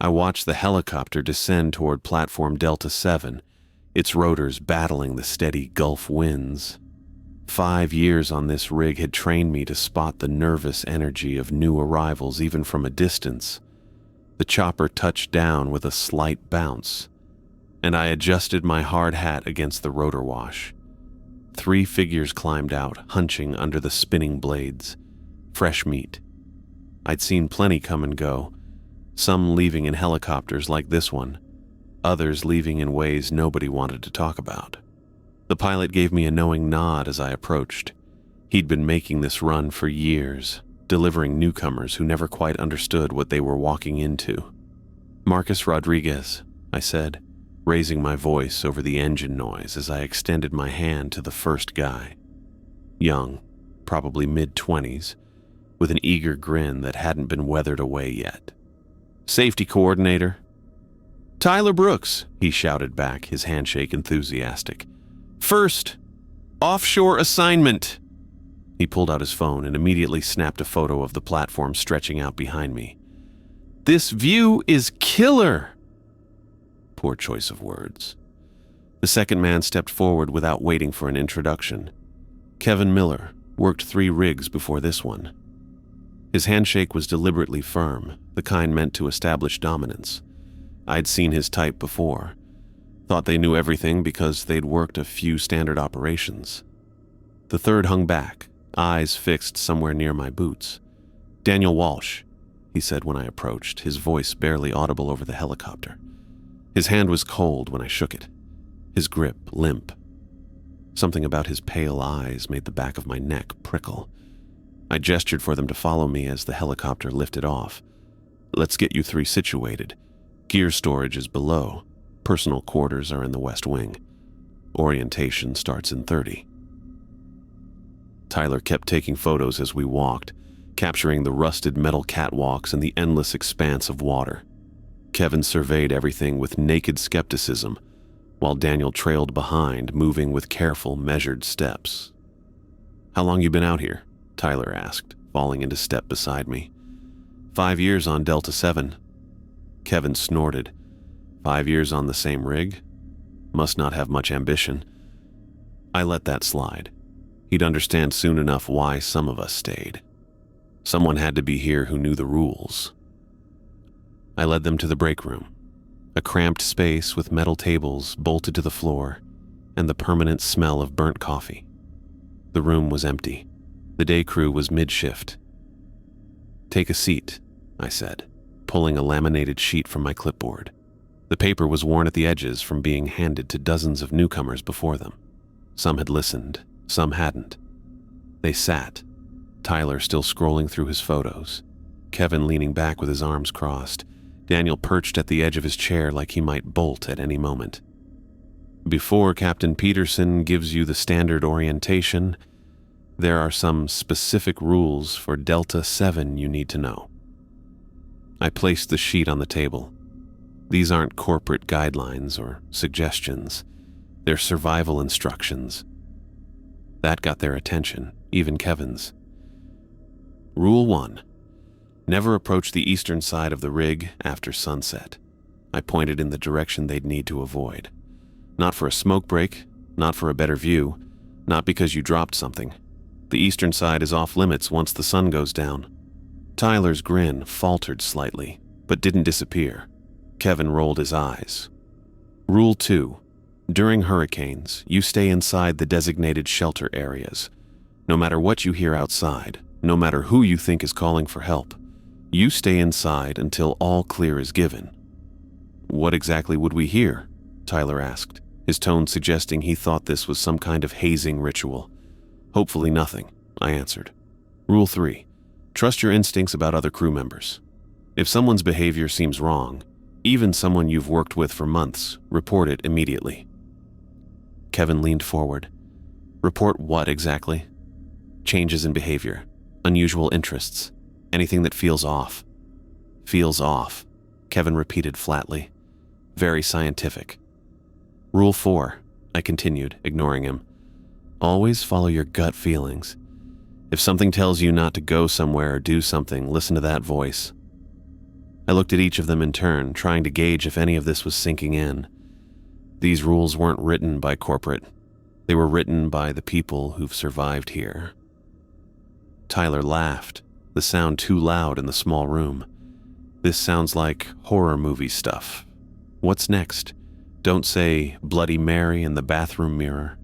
I watched the helicopter descend toward platform Delta 7, its rotors battling the steady Gulf winds. 5 years on this rig had trained me to spot the nervous energy of new arrivals even from a distance. The chopper touched down with a slight bounce, and I adjusted my hard hat against the rotor wash. 3 figures climbed out, hunching under the spinning blades. Fresh meat. I'd seen plenty come and go, some leaving in helicopters like this one, others leaving in ways nobody wanted to talk about. The pilot gave me a knowing nod as I approached. He'd been making this run for years, delivering newcomers who never quite understood what they were walking into. "Marcus Rodriguez," I said, raising my voice over the engine noise as I extended my hand to the first guy. Young, probably mid-20s, with an eager grin that hadn't been weathered away yet. "Safety coordinator." "Tyler Brooks," he shouted back, his handshake enthusiastic. "First, offshore assignment." He pulled out his phone and immediately snapped a photo of the platform stretching out behind me. "This view is killer." Poor choice of words. The second man stepped forward without waiting for an introduction. Kevin Miller worked 3 rigs before this one. His handshake was deliberately firm, the kind meant to establish dominance. I'd seen his type before. Thought they knew everything because they'd worked a few standard operations. The third hung back, eyes fixed somewhere near my boots. "Daniel Walsh," he said when I approached, his voice barely audible over the helicopter. His hand was cold when I shook it, his grip limp. Something about his pale eyes made the back of my neck prickle. I gestured for them to follow me as the helicopter lifted off. "Let's get you 3 situated. Gear storage is below. Personal quarters are in the west wing. Orientation starts in 30. Tyler kept taking photos as we walked, capturing the rusted metal catwalks and the endless expanse of water. Kevin surveyed everything with naked skepticism, while Daniel trailed behind, moving with careful, measured steps. "How long you been out here?" Tyler asked, falling into step beside me. 5 years on Delta 7. Kevin snorted. 5 years on the same rig? Must not have much ambition. I let that slide. He'd understand soon enough why some of us stayed. Someone had to be here who knew the rules. I led them to the break room, a cramped space with metal tables bolted to the floor and the permanent smell of burnt coffee. The room was empty. The day crew was mid-shift. "Take a seat," I said, pulling a laminated sheet from my clipboard. The paper was worn at the edges from being handed to dozens of newcomers before them. Some had listened, some hadn't. They sat, Tyler still scrolling through his photos, Kevin leaning back with his arms crossed, Daniel perched at the edge of his chair like he might bolt at any moment. "Before Captain Peterson gives you the standard orientation, there are some specific rules for Delta 7 you need to know." I placed the sheet on the table. These aren't corporate guidelines or suggestions. They're survival instructions. That got their attention, even Kevin's. Rule 1. Never approach the eastern side of the rig after sunset. I pointed in the direction they'd need to avoid. Not for a smoke break, not for a better view, not because you dropped something. The eastern side is off limits once the sun goes down. Tyler's grin faltered slightly, but didn't disappear. Kevin rolled his eyes. Rule 2. During hurricanes, you stay inside the designated shelter areas. No matter what you hear outside, no matter who you think is calling for help, you stay inside until all clear is given. "What exactly would we hear?" Tyler asked, his tone suggesting he thought this was some kind of hazing ritual. "Hopefully nothing," I answered. Rule 3. Trust your instincts about other crew members. If someone's behavior seems wrong, even someone you've worked with for months, report it immediately. Kevin leaned forward. "Report what exactly?" "Changes in behavior, unusual interests, anything that feels off." "Feels off," Kevin repeated flatly. Very scientific. Rule 4, I continued, ignoring him. Always follow your gut feelings. If something tells you not to go somewhere or do something, listen to that voice. I looked at each of them in turn, trying to gauge if any of this was sinking in. These rules weren't written by corporate. They were written by the people who've survived here. Tyler laughed, the sound too loud in the small room. This sounds like horror movie stuff. What's next? Don't say Bloody Mary in the bathroom mirror.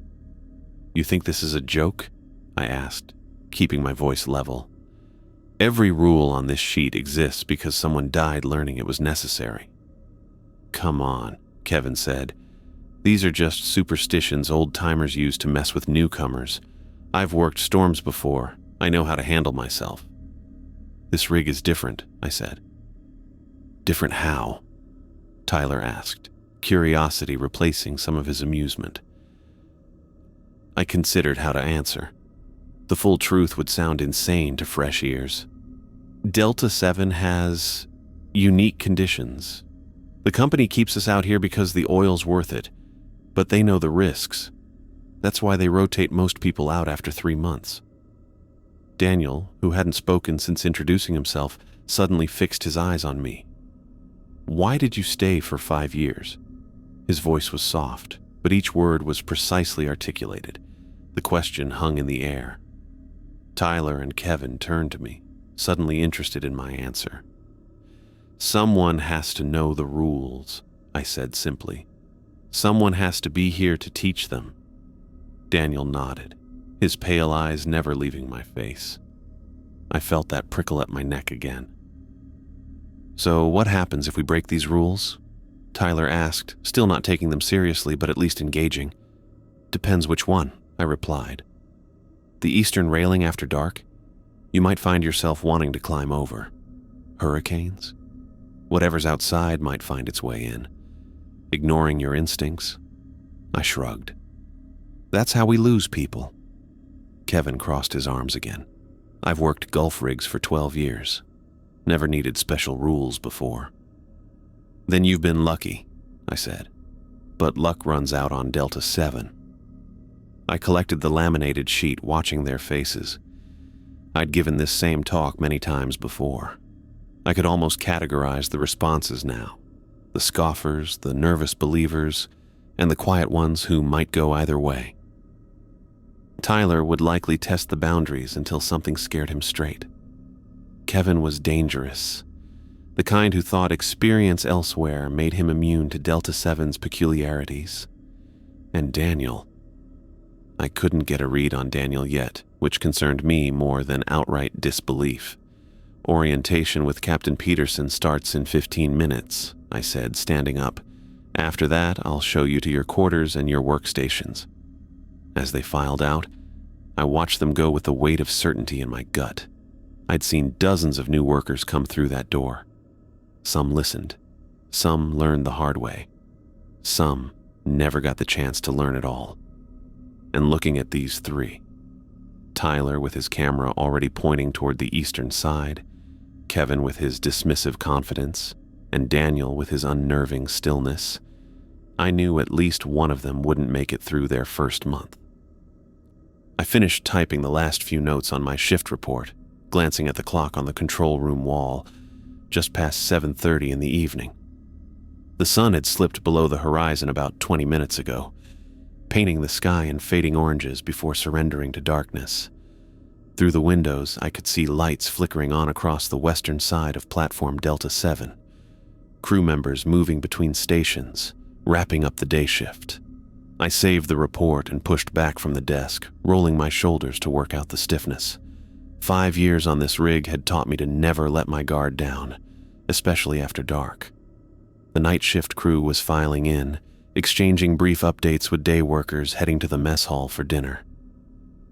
You think this is a joke? I asked, keeping my voice level. Every rule on this sheet exists because someone died learning it was necessary. Come on, Kevin said. These are just superstitions old-timers use to mess with newcomers. I've worked storms before. I know how to handle myself. This rig is different, I said. Different how? Tyler asked, curiosity replacing some of his amusement. I considered how to answer. The full truth would sound insane to fresh ears. Delta 7 has unique conditions. The company keeps us out here because the oil's worth it, but they know the risks. That's why they rotate most people out after 3 months. Daniel, who hadn't spoken since introducing himself, suddenly fixed his eyes on me. Why did you stay for 5 years? His voice was soft, but each word was precisely articulated. The question hung in the air. Tyler and Kevin turned to me, suddenly interested in my answer. Someone has to know the rules, I said simply. Someone has to be here to teach them. Daniel nodded, his pale eyes never leaving my face. I felt that prickle at my neck again. So what happens if we break these rules? Tyler asked, still not taking them seriously, but at least engaging. Depends which one, I replied. The eastern railing after dark? You might find yourself wanting to climb over. Hurricanes? Whatever's outside might find its way in. Ignoring your instincts? I shrugged. That's how we lose people. Kevin crossed his arms again. I've worked Gulf rigs for 12 years. Never needed special rules before. Then you've been lucky, I said. But luck runs out on Delta 7. I collected the laminated sheet, watching their faces. I'd given this same talk many times before. I could almost categorize the responses now. The scoffers, the nervous believers, and the quiet ones who might go either way. Tyler would likely test the boundaries until something scared him straight. Kevin was dangerous, the kind who thought experience elsewhere made him immune to Delta 7's peculiarities. And Daniel. I couldn't get a read on Daniel yet, which concerned me more than outright disbelief. Orientation with Captain Peterson starts in 15 minutes, I said, standing up. After that, I'll show you to your quarters and your workstations. As they filed out, I watched them go with the weight of certainty in my gut. I'd seen dozens of new workers come through that door. Some listened. Some learned the hard way. Some never got the chance to learn at all. And looking at these three, Tyler with his camera already pointing toward the eastern side, Kevin with his dismissive confidence, and Daniel with his unnerving stillness, I knew at least one of them wouldn't make it through their first month. I finished typing the last few notes on my shift report, glancing at the clock on the control room wall, just past 7:30 in the evening. The sun had slipped below the horizon about 20 minutes ago, painting the sky in fading oranges before surrendering to darkness. Through the windows, I could see lights flickering on across the western side of platform Delta 7, crew members moving between stations, wrapping up the day shift. I saved the report and pushed back from the desk, rolling my shoulders to work out the stiffness. 5 years on this rig had taught me to never let my guard down, especially after dark. The night shift crew was filing in, exchanging brief updates with day workers heading to the mess hall for dinner.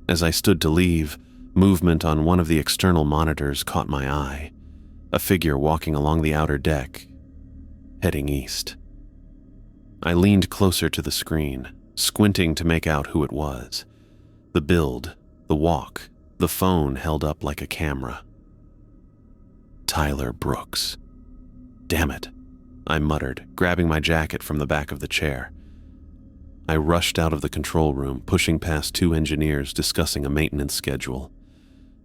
As I stood to leave, movement on one of the external monitors caught my eye, a figure walking along the outer deck, heading east. I leaned closer to the screen, squinting to make out who it was. The build, the walk, the phone held up like a camera. Tyler Brooks. Damn it, I muttered, grabbing my jacket from the back of the chair. I rushed out of the control room, pushing past 2 engineers discussing a maintenance schedule.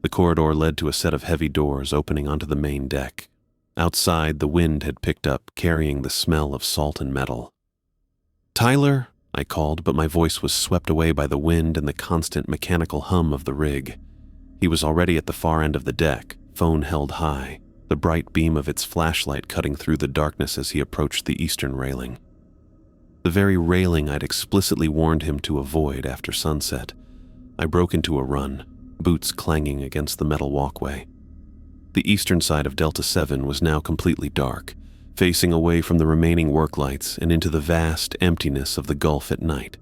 The corridor led to a set of heavy doors opening onto the main deck. Outside, the wind had picked up, carrying the smell of salt and metal. "Tyler," I called, but my voice was swept away by the wind and the constant mechanical hum of the rig. He was already at the far end of the deck, phone held high, the bright beam of its flashlight cutting through the darkness as he approached the eastern railing. The very railing I'd explicitly warned him to avoid after sunset. I broke into a run, boots clanging against the metal walkway. The eastern side of Delta 7 was now completely dark, facing away from the remaining work lights and into the vast emptiness of the Gulf at night.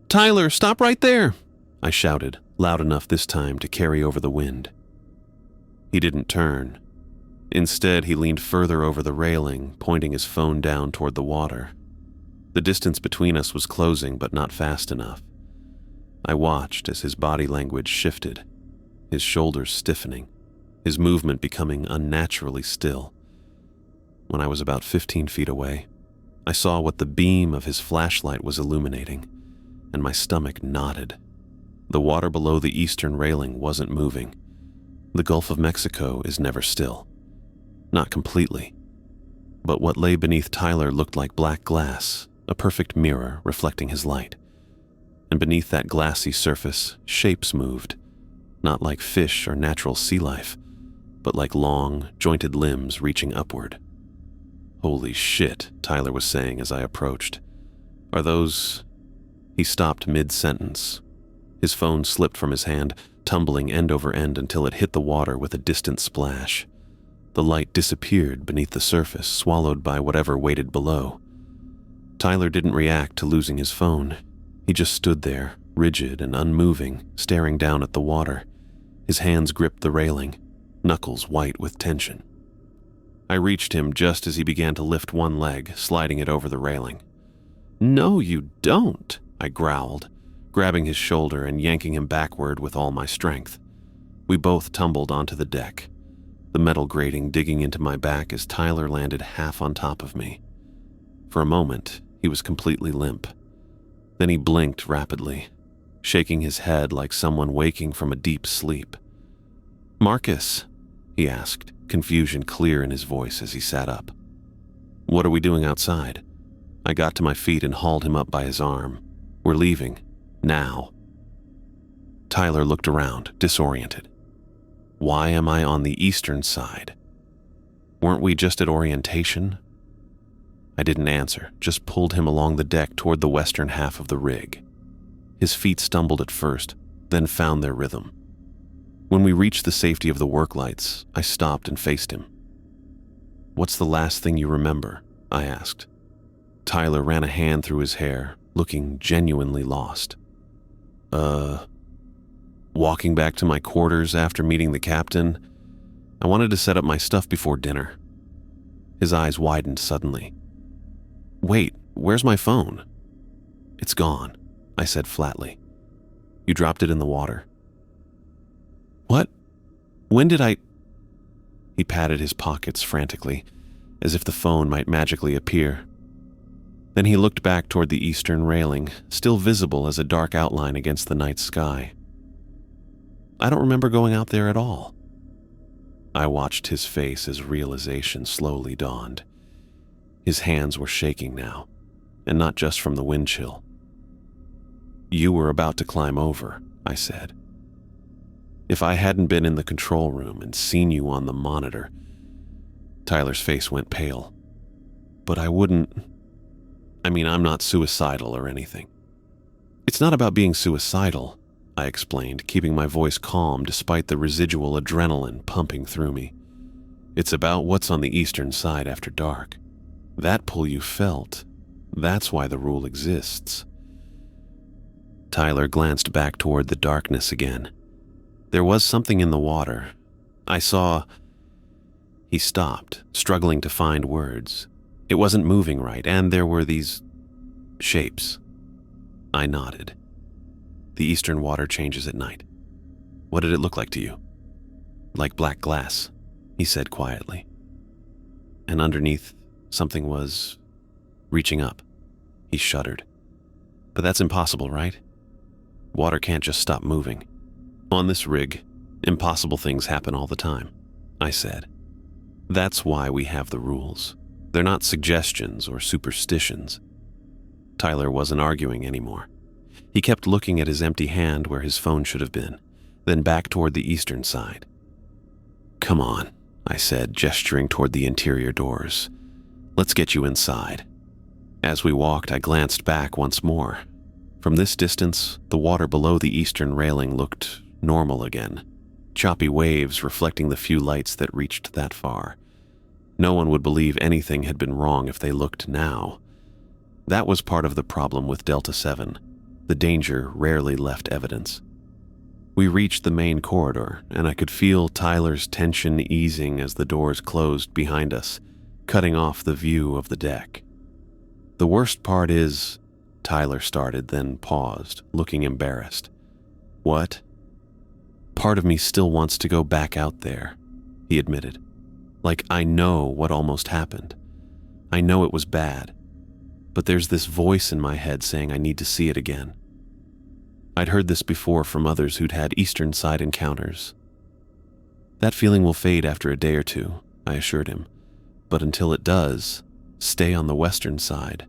"Tyler, stop right there!" I shouted, loud enough this time to carry over the wind. He didn't turn. Instead, he leaned further over the railing, pointing his phone down toward the water. The distance between us was closing, but not fast enough. I watched as his body language shifted, his shoulders stiffening, his movement becoming unnaturally still. When I was about 15 feet away, I saw what the beam of his flashlight was illuminating, and my stomach knotted. The water below the eastern railing wasn't moving. The Gulf of Mexico is never still. Not completely. But what lay beneath Tyler looked like black glass, a perfect mirror reflecting his light. And beneath that glassy surface, shapes moved, not like fish or natural sea life, but like long, jointed limbs reaching upward. "Holy shit," Tyler was saying as I approached. "Are those—" He stopped mid-sentence. His phone slipped from his hand, tumbling end over end until it hit the water with a distant splash. The light disappeared beneath the surface, swallowed by whatever waited below. Tyler didn't react to losing his phone. He just stood there, rigid and unmoving, staring down at the water. His hands gripped the railing, knuckles white with tension. I reached him just as he began to lift one leg, sliding it over the railing. "No, you don't," I growled, grabbing his shoulder and yanking him backward with all my strength. We both tumbled onto the deck, the metal grating digging into my back as Tyler landed half on top of me. For a moment, he was completely limp. Then he blinked rapidly, shaking his head like someone waking from a deep sleep. "Marcus?" he asked, confusion clear in his voice as he sat up. "What are we doing outside?" I got to my feet and hauled him up by his arm. "We're leaving. Now." Tyler looked around, disoriented. "Why am I on the eastern side? Weren't we just at orientation?" I didn't answer, just pulled him along the deck toward the western half of the rig. His feet stumbled at first, then found their rhythm. When we reached the safety of the work lights, I stopped and faced him. "What's the last thing you remember?" I asked. Tyler ran a hand through his hair, looking genuinely lost. Walking back to my quarters after meeting the captain. I wanted to set up my stuff before dinner." His eyes widened suddenly. "Wait, where's my phone?" "It's gone," I said flatly. "You dropped it in the water." "What? When did I—" He patted his pockets frantically, as if the phone might magically appear. Then he looked back toward the eastern railing, still visible as a dark outline against the night sky. "I don't remember going out there at all." I watched his face as realization slowly dawned. His hands were shaking now, and not just from the wind chill. "You were about to climb over," I said. "If I hadn't been in the control room and seen you on the monitor—" Tyler's face went pale. "But I wouldn't— I'm not suicidal or anything." "It's not about being suicidal," I explained, keeping my voice calm despite the residual adrenaline pumping through me. "It's about what's on the eastern side after dark. That pull you felt, that's why the rule exists." Tyler glanced back toward the darkness again. There was something in the water. I saw— He stopped, struggling to find words. It wasn't moving right, and there were these shapes. I nodded. "The eastern water changes at night. What did it look like to you?" "Like black glass," he said quietly. "And underneath, something was reaching up." He shuddered. "But that's impossible, right? Water can't just stop moving. On this rig, impossible things happen all the time," I said. That's why we have the rules. They're not suggestions or superstitions. Tyler wasn't arguing anymore. He kept looking at his empty hand where his phone should have been, then back toward the eastern side. "Come on," I said, gesturing toward the interior doors. "Let's get you inside." As we walked, I glanced back once more. From this distance, the water below the eastern railing looked normal again, choppy waves reflecting the few lights that reached that far. No one would believe anything had been wrong if they looked now. That was part of the problem with Delta 7. The danger rarely left evidence. We reached the main corridor, and I could feel Tyler's tension easing as the doors closed behind us, cutting off the view of the deck. "The worst part is," Tyler started, then paused, looking embarrassed. "What?" "Part of me still wants to go back out there," he admitted. "Like, I know what almost happened. I know it was bad. But there's this voice in my head saying I need to see it again." I'd heard this before from others who'd had eastern side encounters. "That feeling will fade after a day or two," I assured him. "But until it does, stay on the western side,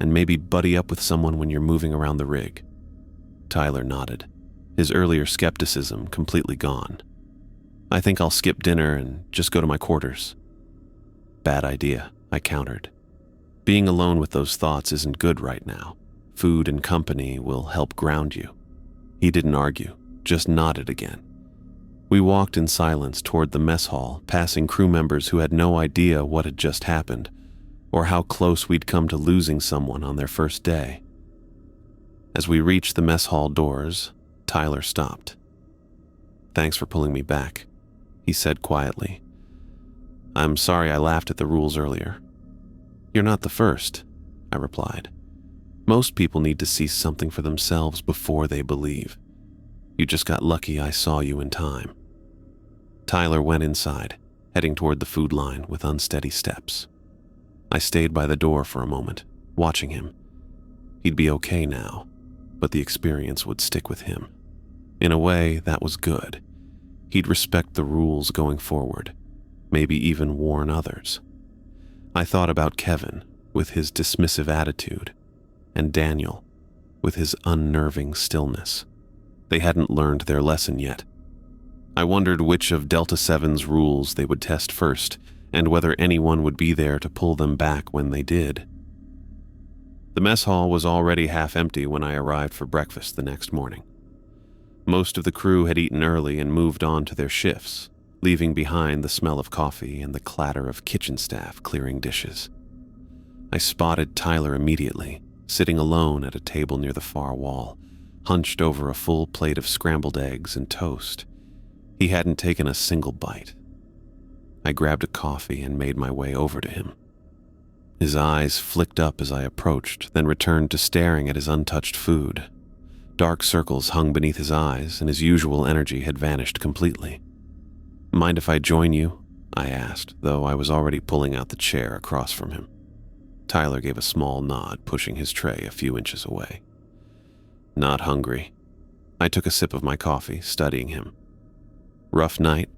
and maybe buddy up with someone when you're moving around the rig." Tyler nodded, his earlier skepticism completely gone. "I think I'll skip dinner and just go to my quarters." "Bad idea," I countered. "Being alone with those thoughts isn't good right now. Food and company will help ground you." He didn't argue, just nodded again. We walked in silence toward the mess hall, passing crew members who had no idea what had just happened, or how close we'd come to losing someone on their first day. As we reached the mess hall doors, Tyler stopped. "Thanks for pulling me back," he said quietly. "I'm sorry I laughed at the rules earlier." "You're not the first," I replied. "Most people need to see something for themselves before they believe. You just got lucky I saw you in time." Tyler went inside, heading toward the food line with unsteady steps. I stayed by the door for a moment, watching him. He'd be okay now, but the experience would stick with him. In a way, that was good. He'd respect the rules going forward, maybe even warn others. I thought about Kevin, with his dismissive attitude, and Daniel, with his unnerving stillness. They hadn't learned their lesson yet. I wondered which of Delta 7's rules they would test first, and whether anyone would be there to pull them back when they did. The mess hall was already half empty when I arrived for breakfast the next morning. Most of the crew had eaten early and moved on to their shifts, leaving behind the smell of coffee and the clatter of kitchen staff clearing dishes. I spotted Tyler immediately, sitting alone at a table near the far wall, hunched over a full plate of scrambled eggs and toast. He hadn't taken a single bite. I grabbed a coffee and made my way over to him. His eyes flicked up as I approached, then returned to staring at his untouched food. Dark circles hung beneath his eyes, and his usual energy had vanished completely. "Mind if I join you?" I asked, though I was already pulling out the chair across from him. Tyler gave a small nod, pushing his tray a few inches away. "Not hungry." I took a sip of my coffee, studying him. "Rough night?"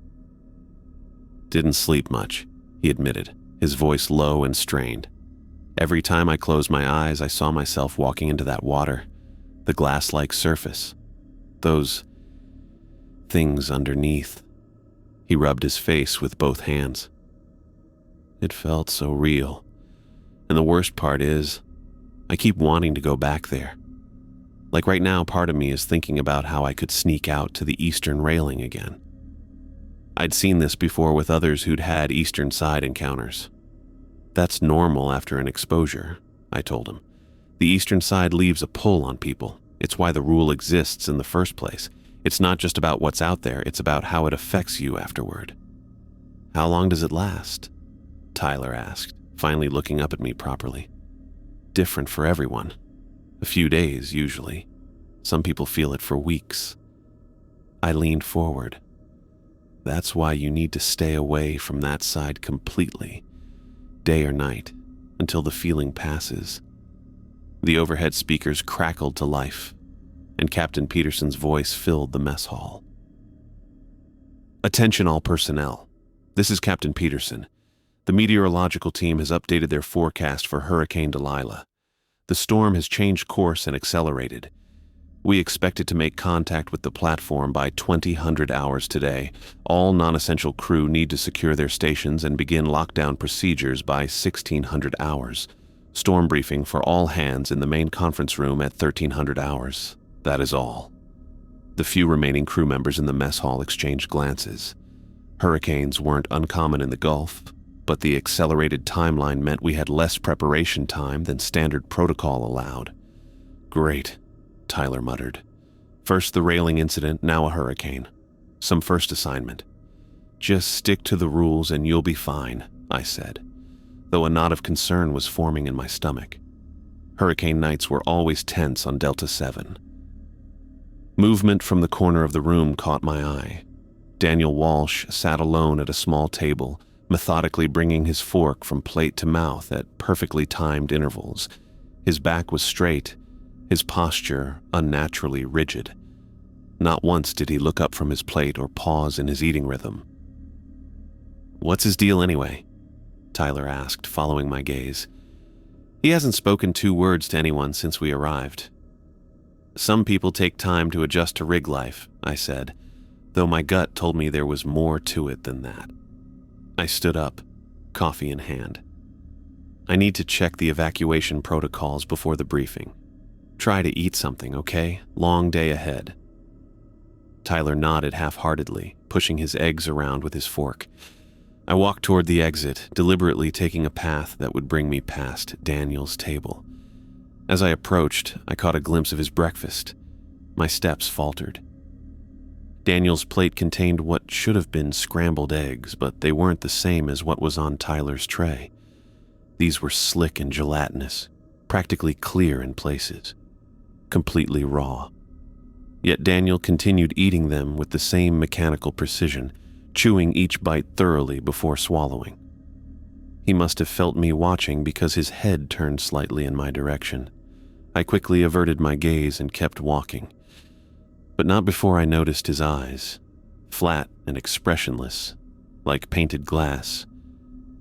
"Didn't sleep much," he admitted, his voice low and strained. "Every time I closed my eyes, I saw myself walking into that water, the glass-like surface, those things underneath." He rubbed his face with both hands. "It felt so real. And the worst part is, I keep wanting to go back there. Like right now, part of me is thinking about how I could sneak out to the eastern railing again." I'd seen this before with others who'd had eastern side encounters. "That's normal after an exposure," I told him. "The eastern side leaves a pull on people. It's why the rule exists in the first place. It's not just about what's out there, it's about how it affects you afterward." "How long does it last?" Tyler asked, finally looking up at me properly. "Different for everyone. A few days, usually. Some people feel it for weeks." I leaned forward. "That's why you need to stay away from that side completely, day or night, until the feeling passes." The overhead speakers crackled to life, and Captain Peterson's voice filled the mess hall. "Attention all personnel. This is Captain Peterson. The meteorological team has updated their forecast for Hurricane Delilah. The storm has changed course and accelerated. We expect it to make contact with the platform by 2000 hours today. All non-essential crew need to secure their stations and begin lockdown procedures by 1600 hours. Storm briefing for all hands in the main conference room at 1300 hours. That is all. The few remaining crew members in the mess hall exchanged glances. Hurricanes weren't uncommon in the Gulf, but the accelerated timeline meant we had less preparation time than standard protocol allowed. Great, Tyler muttered. First the railing incident, now a hurricane. Some first assignment. Just stick to the rules and you'll be fine, I said, though a knot of concern was forming in my stomach. Hurricane nights were always tense on Delta 7. Movement from the corner of the room caught my eye. Daniel Walsh sat alone at a small table, methodically bringing his fork from plate to mouth at perfectly timed intervals. His back was straight, his posture unnaturally rigid. Not once did he look up from his plate or pause in his eating rhythm. "What's his deal anyway?" Tyler asked, following my gaze. "He hasn't spoken 2 words to anyone since we arrived." "Some people take time to adjust to rig life," I said, though my gut told me there was more to it than that. I stood up, coffee in hand. "I need to check the evacuation protocols before the briefing. Try to eat something, okay? Long day ahead." Tyler nodded half-heartedly, pushing his eggs around with his fork. I walked toward the exit, deliberately taking a path that would bring me past Daniel's table. As I approached, I caught a glimpse of his breakfast. My steps faltered. Daniel's plate contained what should have been scrambled eggs, but they weren't the same as what was on Tyler's tray. These were slick and gelatinous, practically clear in places, completely raw. Yet Daniel continued eating them with the same mechanical precision, chewing each bite thoroughly before swallowing. He must have felt me watching because his head turned slightly in my direction. I quickly averted my gaze and kept walking. But not before I noticed his eyes, flat and expressionless, like painted glass.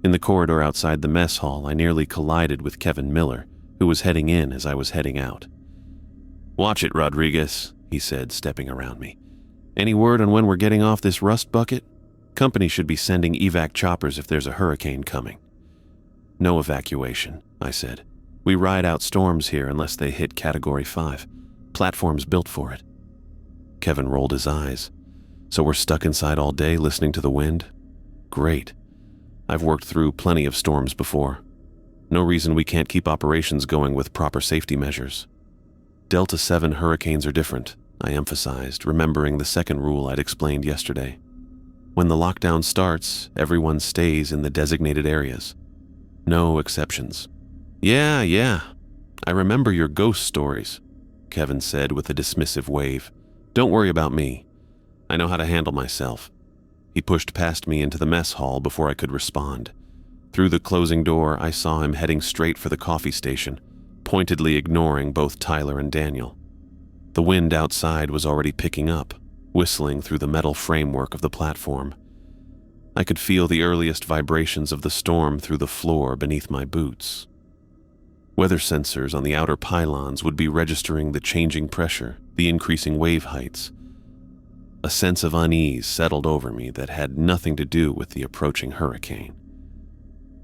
In the corridor outside the mess hall, I nearly collided with Kevin Miller, who was heading in as I was heading out. "Watch it, Rodriguez," he said, stepping around me. "Any word on when we're getting off this rust bucket? Company should be sending evac choppers if there's a hurricane coming." "No evacuation," I said. "We ride out storms here unless they hit Category 5. Platform's built for it." Kevin rolled his eyes. "So we're stuck inside all day listening to the wind? Great. I've worked through plenty of storms before. No reason we can't keep operations going with proper safety measures." "Delta 7 hurricanes are different," I emphasized, remembering the second rule I'd explained yesterday. "When the lockdown starts, everyone stays in the designated areas. No exceptions." Yeah. I remember your ghost stories," Kevin said with a dismissive wave. "Don't worry about me. I know how to handle myself." He pushed past me into the mess hall before I could respond. Through the closing door, I saw him heading straight for the coffee station, pointedly ignoring both Tyler and Daniel. The wind outside was already picking up, whistling through the metal framework of the platform. I could feel the earliest vibrations of the storm through the floor beneath my boots. Weather sensors on the outer pylons would be registering the changing pressure, the increasing wave heights. A sense of unease settled over me that had nothing to do with the approaching hurricane.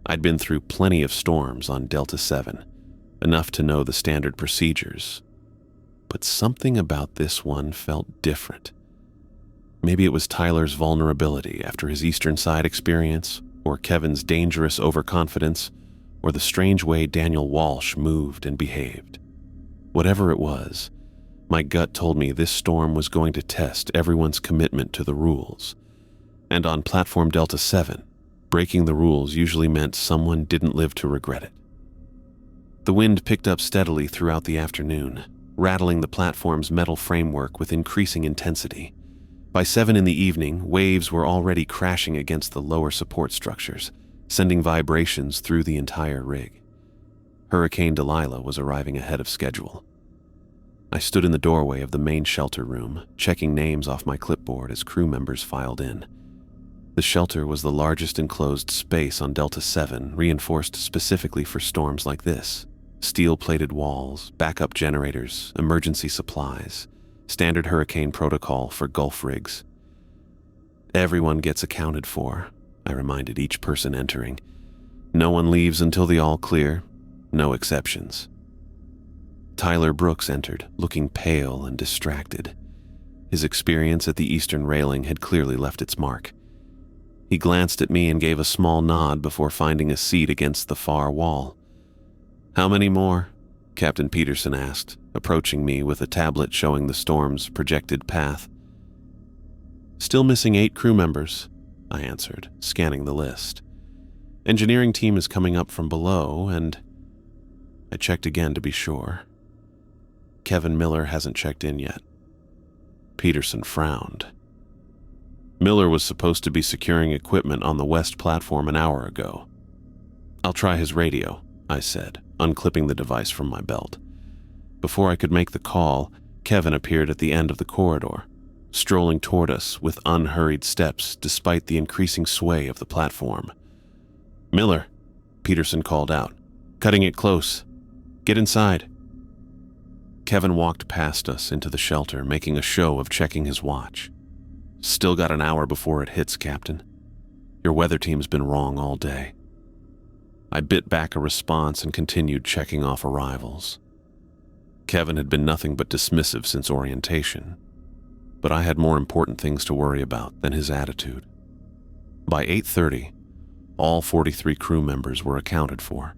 I'd been through plenty of storms on Delta 7, enough to know the standard procedures. But something about this one felt different. Maybe it was Tyler's vulnerability after his Eastern Side experience, or Kevin's dangerous overconfidence, or the strange way Daniel Walsh moved and behaved. Whatever it was, my gut told me this storm was going to test everyone's commitment to the rules. And on Platform Delta 7, breaking the rules usually meant someone didn't live to regret it. The wind picked up steadily throughout the afternoon, rattling the platform's metal framework with increasing intensity. By 7 in the evening, waves were already crashing against the lower support structures, sending vibrations through the entire rig. Hurricane Delilah was arriving ahead of schedule. I stood in the doorway of the main shelter room, checking names off my clipboard as crew members filed in. The shelter was the largest enclosed space on Delta 7, reinforced specifically for storms like this. Steel-plated walls, backup generators, emergency supplies, standard hurricane protocol for Gulf rigs. Everyone gets accounted for, I reminded each person entering. No one leaves until the all clear, no exceptions. Tyler Brooks entered, looking pale and distracted. His experience at the eastern railing had clearly left its mark. He glanced at me and gave a small nod before finding a seat against the far wall. "How many more?" Captain Peterson asked, approaching me with a tablet showing the storm's projected path. "Still missing 8 crew members," I answered, scanning the list. "Engineering team is coming up from below, and..." I checked again to be sure. Kevin Miller hasn't checked in yet. Peterson frowned. "Miller was supposed to be securing equipment on the west platform an hour ago." "I'll try his radio," I said, unclipping the device from my belt. Before I could make the call, Kevin appeared at the end of the corridor, strolling toward us with unhurried steps despite the increasing sway of the platform. "Miller," Peterson called out, "cutting it close. Get inside." Kevin walked past us into the shelter, making a show of checking his watch. "Still got an hour before it hits, Captain. Your weather team's been wrong all day." I bit back a response and continued checking off arrivals. Kevin had been nothing but dismissive since orientation, but I had more important things to worry about than his attitude. By 8:30, all 43 crew members were accounted for.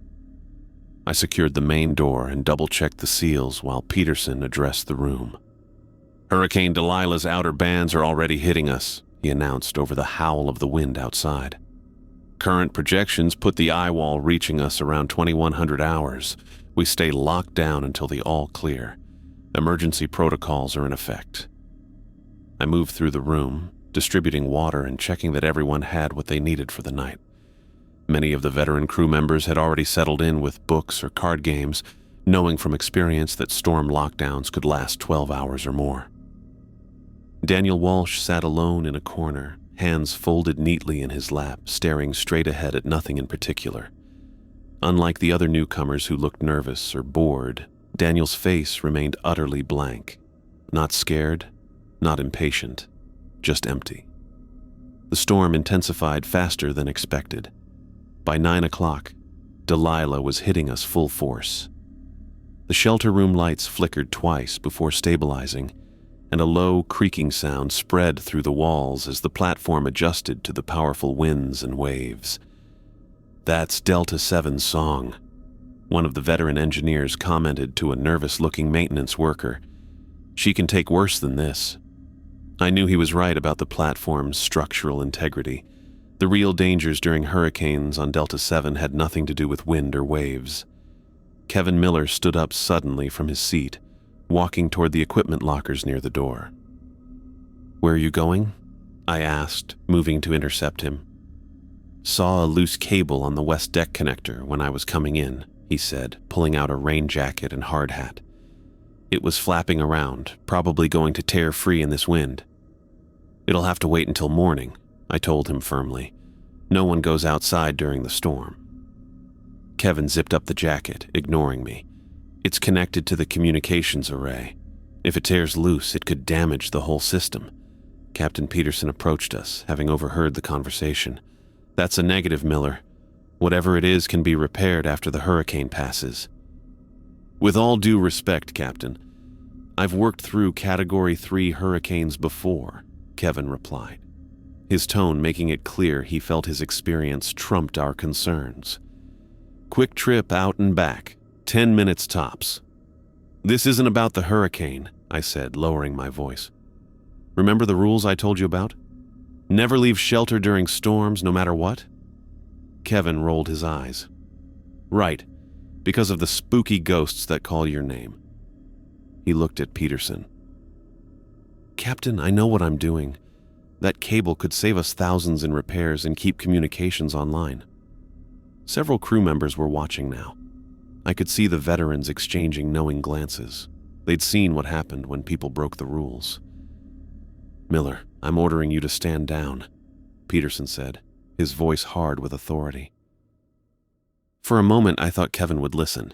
I secured the main door and double-checked the seals while Peterson addressed the room. "Hurricane Delilah's outer bands are already hitting us," he announced over the howl of the wind outside. "Current projections put the eye wall reaching us around 2100 hours. We stay locked down until the all clear. Emergency protocols are in effect." I moved through the room, distributing water and checking that everyone had what they needed for the night. Many of the veteran crew members had already settled in with books or card games, knowing from experience that storm lockdowns could last 12 hours or more. Daniel Walsh sat alone in a corner, hands folded neatly in his lap, staring straight ahead at nothing in particular. Unlike the other newcomers who looked nervous or bored, Daniel's face remained utterly blank. Not scared, not impatient, just empty. The storm intensified faster than expected. By 9 o'clock, Delilah was hitting us full force. The shelter room lights flickered twice before stabilizing, and a low, creaking sound spread through the walls as the platform adjusted to the powerful winds and waves. "That's Delta 7's song," one of the veteran engineers commented to a nervous-looking maintenance worker. "She can take worse than this." I knew he was right about the platform's structural integrity. The real dangers during hurricanes on Delta 7 had nothing to do with wind or waves. Kevin Miller stood up suddenly from his seat, walking toward the equipment lockers near the door. "Where are you going?" I asked, moving to intercept him. "Saw a loose cable on the west deck connector when I was coming in," he said, pulling out a rain jacket and hard hat. "It was flapping around, probably going to tear free in this wind." "It'll have to wait until morning," I told him firmly. "No one goes outside during the storm." Kevin zipped up the jacket, ignoring me. "It's connected to the communications array. If it tears loose, it could damage the whole system." Captain Peterson approached us, having overheard the conversation. "That's a negative, Miller. Whatever it is can be repaired after the hurricane passes." "With all due respect, Captain, I've worked through Category 3 hurricanes before," Kevin replied, his tone making it clear he felt his experience trumped our concerns. "Quick trip out and back, 10 minutes tops." "This isn't about the hurricane," I said, lowering my voice. "Remember the rules I told you about? Never leave shelter during storms, no matter what?" Kevin rolled his eyes. "Right, because of the spooky ghosts that call your name." He looked at Peterson. "Captain, I know what I'm doing. That cable could save us thousands in repairs and keep communications online." Several crew members were watching now. I could see the veterans exchanging knowing glances. They'd seen what happened when people broke the rules. "Miller, I'm ordering you to stand down." Peterson said, his voice hard with authority. For a moment, I thought Kevin would listen.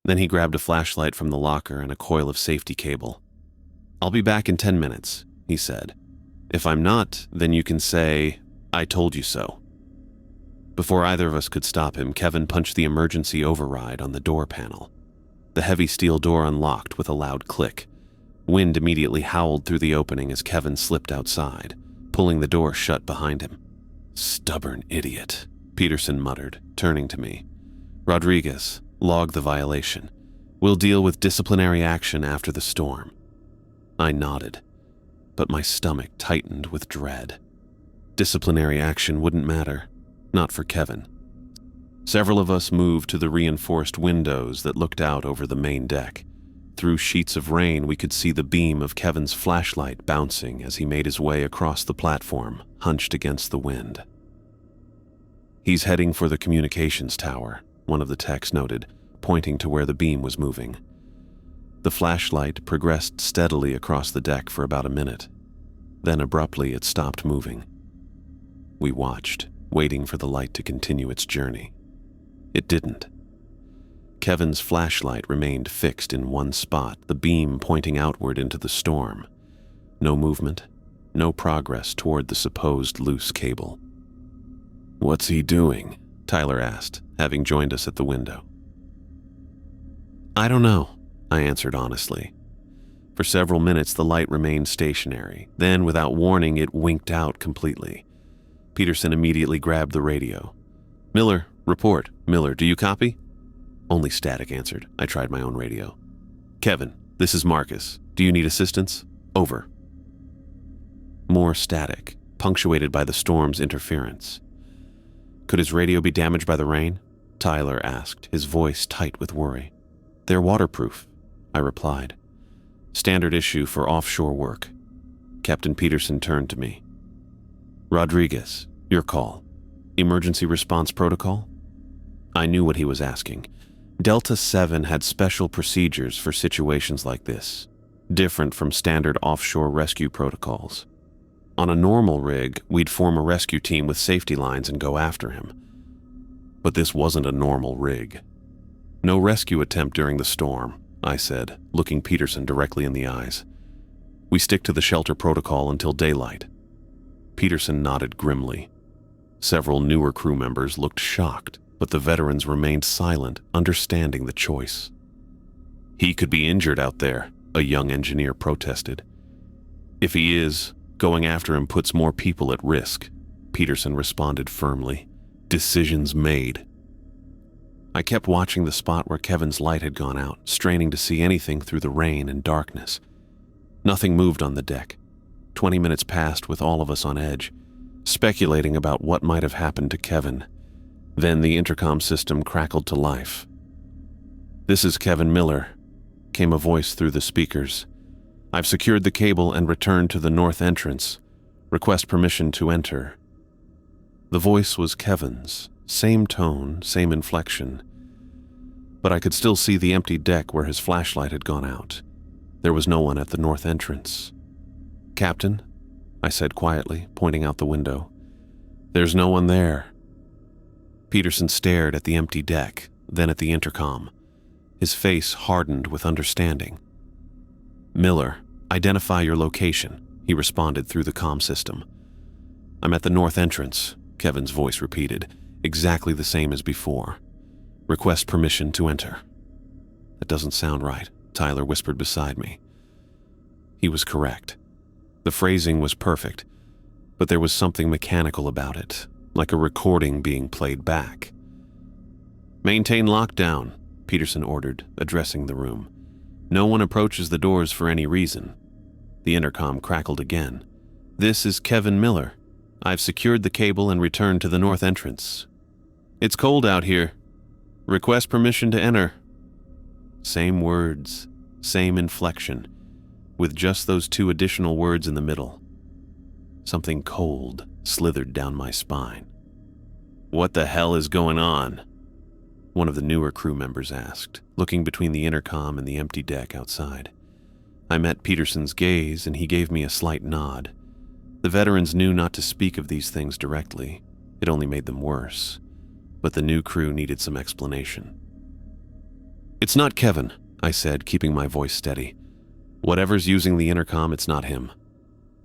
Then he grabbed a flashlight from the locker and a coil of safety cable. "I'll be back in 10 minutes, he said. "If I'm not, then you can say, 'I told you so.'" Before either of us could stop him, Kevin punched the emergency override on the door panel. The heavy steel door unlocked with a loud click. Wind immediately howled through the opening as Kevin slipped outside, pulling the door shut behind him. "Stubborn idiot," Peterson muttered, turning to me. "Rodriguez, log the violation. We'll deal with disciplinary action after the storm." I nodded, but my stomach tightened with dread. Disciplinary action wouldn't matter, not for Kevin. Several of us moved to the reinforced windows that looked out over the main deck. Through sheets of rain, we could see the beam of Kevin's flashlight bouncing as he made his way across the platform, hunched against the wind. "He's heading for the communications tower," one of the techs noted, pointing to where the beam was moving. The flashlight progressed steadily across the deck for about a minute. Then abruptly it stopped moving. We watched, waiting for the light to continue its journey. It didn't. Kevin's flashlight remained fixed in one spot, the beam pointing outward into the storm. No movement, no progress toward the supposed loose cable. "What's he doing?" Tyler asked, having joined us at the window. "I don't know," I answered honestly. For several minutes the light remained stationary. Then, without warning, it winked out completely. Peterson immediately grabbed the radio. "Miller, report. Miller, do you copy?" Only static answered. I tried my own radio. "Kevin, this is Marcus. Do you need assistance? Over." More static, punctuated by the storm's interference. "Could his radio be damaged by the rain?" Tyler asked, his voice tight with worry. "They're waterproof," I replied. "Standard issue for offshore work." Captain Peterson turned to me. "Rodriguez, your call. Emergency response protocol?" I knew what he was asking. Delta 7 had special procedures for situations like this, different from standard offshore rescue protocols. On a normal rig, we'd form a rescue team with safety lines and go after him. But this wasn't a normal rig. "No rescue attempt during the storm," I said, looking Peterson directly in the eyes. "We stick to the shelter protocol until daylight." Peterson nodded grimly. Several newer crew members looked shocked, but the veterans remained silent, understanding the choice. "He could be injured out there," a young engineer protested. "If he is, going after him puts more people at risk," Peterson responded firmly. "Decisions made." I kept watching the spot where Kevin's light had gone out, straining to see anything through the rain and darkness. Nothing moved on the deck. 20 minutes passed with all of us on edge, speculating about what might have happened to Kevin. Then the intercom system crackled to life. "This is Kevin Miller," came a voice through the speakers. "I've secured the cable and returned to the north entrance. Request permission to enter." The voice was Kevin's, same tone, same inflection. But I could still see the empty deck where his flashlight had gone out. There was no one at the north entrance. "Captain," I said quietly, pointing out the window. "There's no one there." Peterson stared at the empty deck, then at the intercom. His face hardened with understanding. "Miller, identify your location," he responded through the comm system. "I'm at the north entrance," Kevin's voice repeated, exactly the same as before. "Request permission to enter." "That doesn't sound right," Tyler whispered beside me. He was correct. The phrasing was perfect, but there was something mechanical about it, like a recording being played back. "Maintain lockdown," Peterson ordered, addressing the room. "No one approaches the doors for any reason." The intercom crackled again. "This is Kevin Miller. I've secured the cable and returned to the north entrance. It's cold out here. Request permission to enter." Same words, same inflection, with just those two additional words in the middle. Something cold slithered down my spine. "What the hell is going on?" one of the newer crew members asked, looking between the intercom and the empty deck outside. I met Peterson's gaze, and he gave me a slight nod. The veterans knew not to speak of these things directly. It only made them worse. But the new crew needed some explanation. "It's not Kevin," I said, keeping my voice steady. "Whatever's using the intercom, it's not him."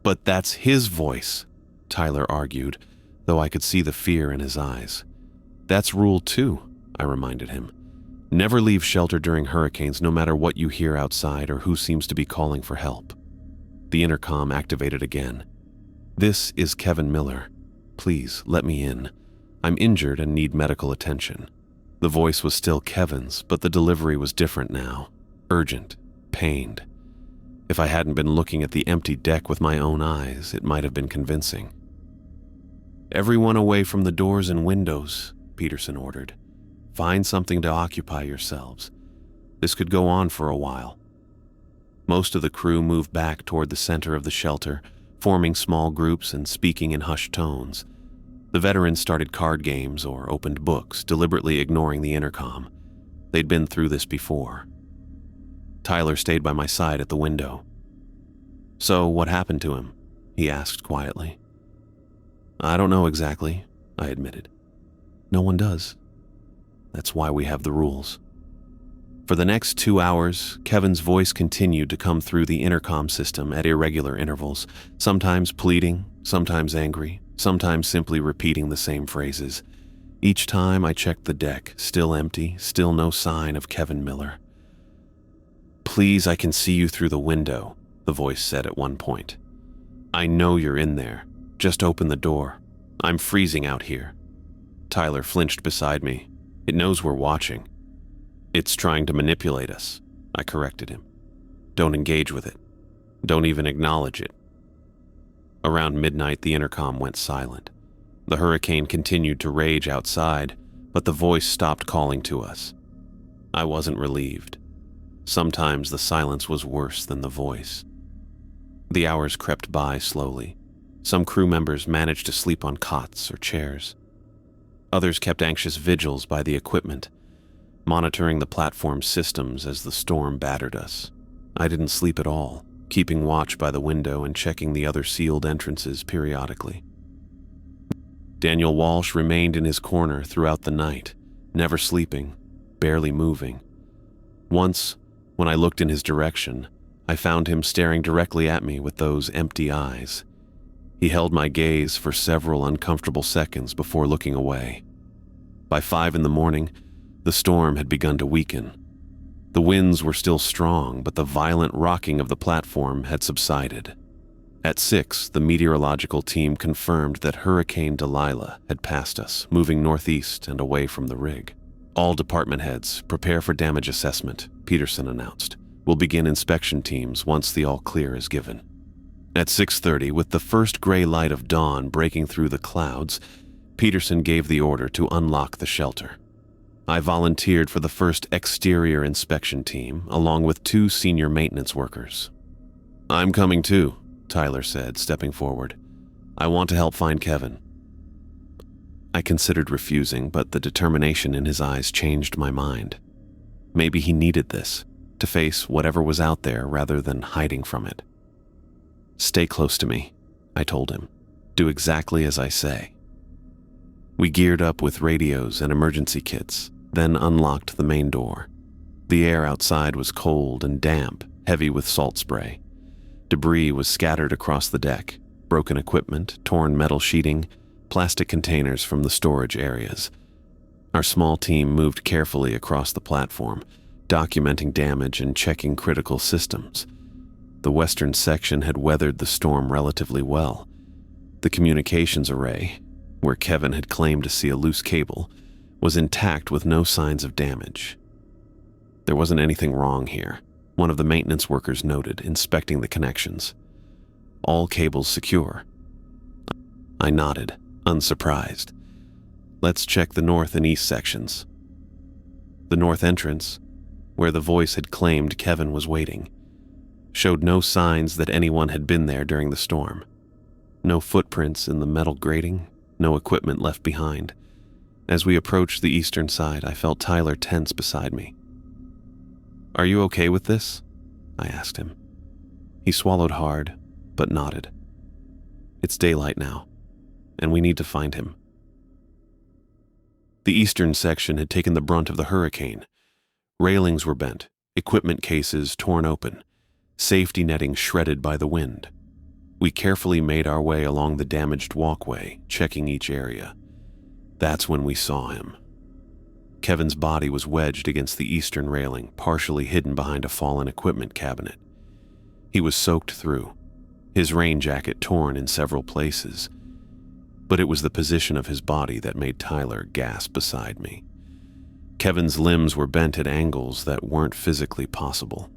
"But that's his voice," Tyler argued, though I could see the fear in his eyes. "That's Rule 2, I reminded him. "Never leave shelter during hurricanes, no matter what you hear outside or who seems to be calling for help." The intercom activated again. "This is Kevin Miller. Please, let me in. I'm injured and need medical attention." The voice was still Kevin's, but the delivery was different now. Urgent, pained. If I hadn't been looking at the empty deck with my own eyes, it might have been convincing. "Everyone away from the doors and windows," Peterson ordered. "Find something to occupy yourselves. This could go on for a while." Most of the crew moved back toward the center of the shelter, forming small groups and speaking in hushed tones. The veterans started card games or opened books, deliberately ignoring the intercom. They'd been through this before. Tyler stayed by my side at the window. "So what happened to him?" he asked quietly. "I don't know exactly," I admitted. "No one does. That's why we have the rules." For the next 2 hours, Kevin's voice continued to come through the intercom system at irregular intervals, sometimes pleading, sometimes angry, sometimes simply repeating the same phrases. Each time I checked the deck, still empty, still no sign of Kevin Miller. "Please, I can see you through the window," the voice said at one point. "I know you're in there. Just open the door. I'm freezing out here." Tyler flinched beside me. "It knows we're watching." "It's trying to manipulate us," I corrected him. "Don't engage with it. Don't even acknowledge it." Around midnight, the intercom went silent. The hurricane continued to rage outside, but the voice stopped calling to us. I wasn't relieved. Sometimes the silence was worse than the voice. The hours crept by slowly. Some crew members managed to sleep on cots or chairs. Others kept anxious vigils by the equipment, monitoring the platform's systems as the storm battered us. I didn't sleep at all, keeping watch by the window and checking the other sealed entrances periodically. Daniel Walsh remained in his corner throughout the night, never sleeping, barely moving. Once, when I looked in his direction, I found him staring directly at me with those empty eyes. He held my gaze for several uncomfortable seconds before looking away. By 5 a.m, the storm had begun to weaken. The winds were still strong, but the violent rocking of the platform had subsided. At 6, the meteorological team confirmed that Hurricane Delilah had passed us, moving northeast and away from the rig. "All department heads, prepare for damage assessment," Peterson announced. "We'll begin inspection teams once the all-clear is given." At 6:30, with the first gray light of dawn breaking through the clouds, Peterson gave the order to unlock the shelter. I volunteered for the first exterior inspection team, along with 2 senior maintenance workers. "I'm coming too," Tyler said, stepping forward. "I want to help find Kevin." I considered refusing, but the determination in his eyes changed my mind. Maybe he needed this, to face whatever was out there rather than hiding from it. "Stay close to me," I told him. "Do exactly as I say." We geared up with radios and emergency kits, then unlocked the main door. The air outside was cold and damp, heavy with salt spray. Debris was scattered across the deck, broken equipment, torn metal sheeting, plastic containers from the storage areas. Our small team moved carefully across the platform, documenting damage and checking critical systems. The western section had weathered the storm relatively well. The communications array, where Kevin had claimed to see a loose cable, was intact with no signs of damage. There wasn't anything wrong here, one of the maintenance workers noted, inspecting the connections. "All cables secure." I nodded, unsurprised. "Let's check the north and east sections." The north entrance, where the voice had claimed Kevin was waiting, showed no signs that anyone had been there during the storm. No footprints in the metal grating, no equipment left behind. As we approached the eastern side, I felt Tyler tense beside me. "Are you okay with this?" I asked him. He swallowed hard, but nodded. It's daylight now, and we need to find him. The eastern section had taken the brunt of the hurricane. Railings were bent, equipment cases torn open, safety netting shredded by the wind. We carefully made our way along the damaged walkway, checking each area. That's when we saw him. Kevin's body was wedged against the eastern railing, partially hidden behind a fallen equipment cabinet. He was soaked through, his rain jacket torn in several places. But it was the position of his body that made Tyler gasp beside me. Kevin's limbs were bent at angles that weren't physically possible.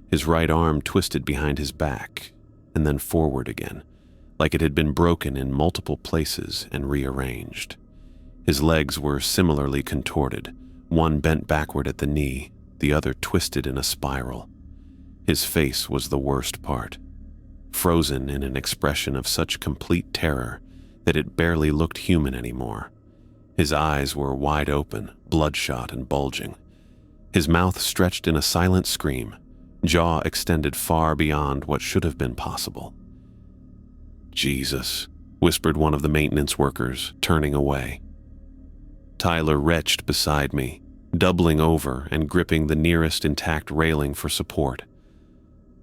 His right arm twisted behind his back, and then forward again, like it had been broken in multiple places and rearranged. His legs were similarly contorted, one bent backward at the knee, the other twisted in a spiral. His face was the worst part, frozen in an expression of such complete terror that it barely looked human anymore. His eyes were wide open, bloodshot and bulging. His mouth stretched in a silent scream, jaw extended far beyond what should have been possible. "Jesus," whispered one of the maintenance workers, turning away. Tyler retched beside me, doubling over and gripping the nearest intact railing for support.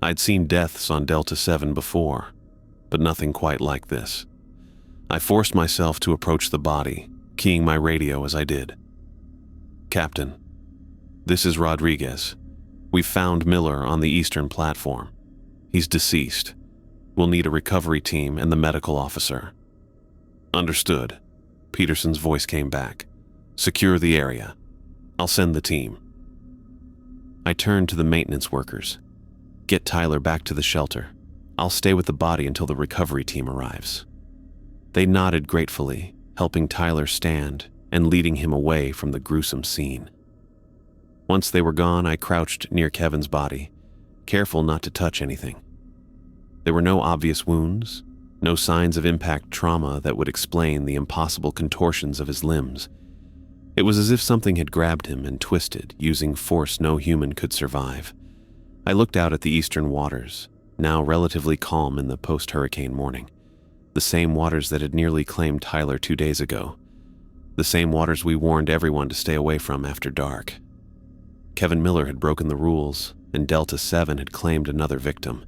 I'd seen deaths on Delta 7 before, but nothing quite like this. I forced myself to approach the body, keying my radio as I did. "Captain, this is Rodriguez. We've found Miller on the eastern platform. He's deceased. We'll need a recovery team and the medical officer." "Understood." Peterson's voice came back. "Secure the area. I'll send the team." I turned to the maintenance workers. "Get Tyler back to the shelter. I'll stay with the body until the recovery team arrives." They nodded gratefully, helping Tyler stand and leading him away from the gruesome scene. Once they were gone, I crouched near Kevin's body, careful not to touch anything. There were no obvious wounds, no signs of impact trauma that would explain the impossible contortions of his limbs. It was as if something had grabbed him and twisted, using force no human could survive. I looked out at the eastern waters, now relatively calm in the post-hurricane morning. The same waters that had nearly claimed Tyler 2 days ago. The same waters we warned everyone to stay away from after dark. Kevin Miller had broken the rules, and Delta 7 had claimed another victim.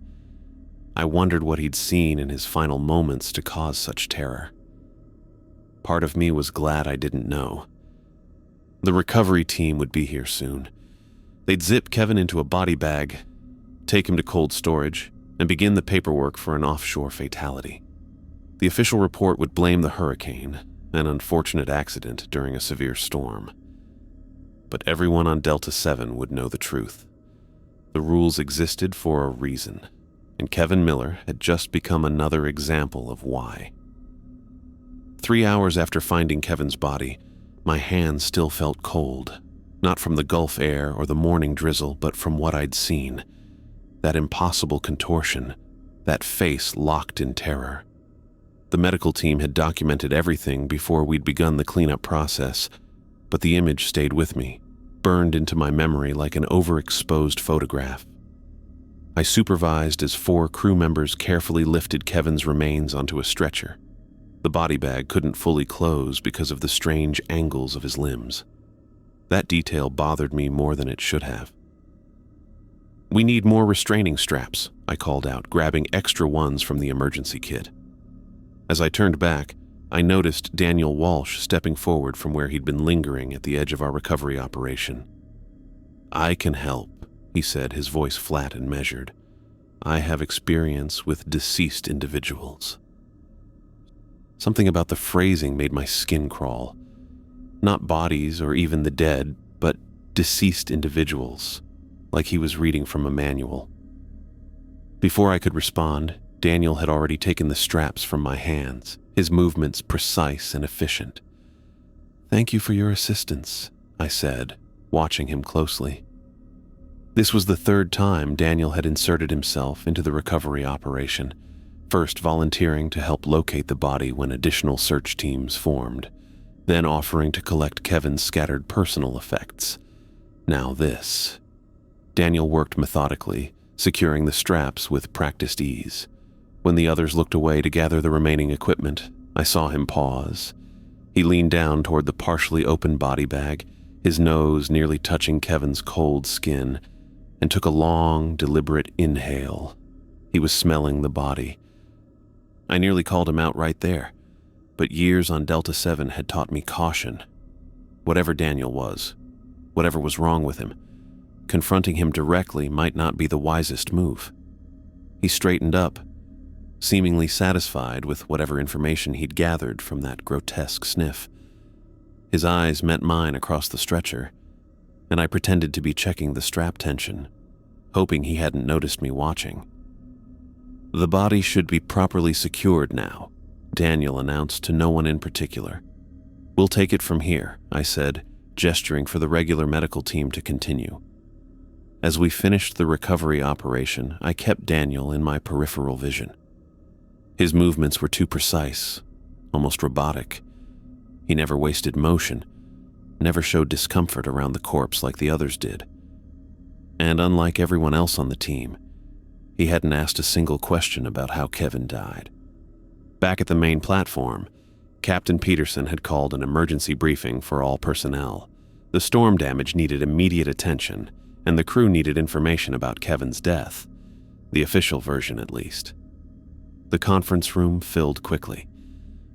I wondered what he'd seen in his final moments to cause such terror. Part of me was glad I didn't know. The recovery team would be here soon. They'd zip Kevin into a body bag, take him to cold storage, and begin the paperwork for an offshore fatality. The official report would blame the hurricane, an unfortunate accident during a severe storm. But everyone on Delta 7 would know the truth. The rules existed for a reason, and Kevin Miller had just become another example of why. 3 hours after finding Kevin's body, my hands still felt cold, not from the Gulf air or the morning drizzle, but from what I'd seen. That impossible contortion, that face locked in terror. The medical team had documented everything before we'd begun the cleanup process, but the image stayed with me, burned into my memory like an overexposed photograph. I supervised as 4 crew members carefully lifted Kevin's remains onto a stretcher. The body bag couldn't fully close because of the strange angles of his limbs. That detail bothered me more than it should have. "We need more restraining straps," I called out, grabbing extra ones from the emergency kit. As I turned back, I noticed Daniel Walsh stepping forward from where he'd been lingering at the edge of our recovery operation. "I can help," he said, his voice flat and measured. "I have experience with deceased individuals." Something about the phrasing made my skin crawl. Not bodies or even the dead, but deceased individuals, like he was reading from a manual. Before I could respond, Daniel had already taken the straps from my hands, his movements precise and efficient. "Thank you for your assistance," I said, watching him closely. This was the 3rd time Daniel had inserted himself into the recovery operation, first volunteering to help locate the body when additional search teams formed, then offering to collect Kevin's scattered personal effects. Now this. Daniel worked methodically, securing the straps with practiced ease. When the others looked away to gather the remaining equipment, I saw him pause. He leaned down toward the partially open body bag, his nose nearly touching Kevin's cold skin, and took a long, deliberate inhale. He was smelling the body. I nearly called him out right there, but years on Delta 7 had taught me caution. Whatever Daniel was, whatever was wrong with him, confronting him directly might not be the wisest move. He straightened up, seemingly satisfied with whatever information he'd gathered from that grotesque sniff. His eyes met mine across the stretcher, and I pretended to be checking the strap tension, hoping he hadn't noticed me watching. "The body should be properly secured now," Daniel announced to no one in particular. "We'll take it from here," I said, gesturing for the regular medical team to continue. As we finished the recovery operation, I kept Daniel in my peripheral vision. His movements were too precise, almost robotic. He never wasted motion, never showed discomfort around the corpse like the others did. And unlike everyone else on the team, he hadn't asked a single question about how Kevin died. Back at the main platform, Captain Peterson had called an emergency briefing for all personnel. The storm damage needed immediate attention, and the crew needed information about Kevin's death, the official version at least. The conference room filled quickly.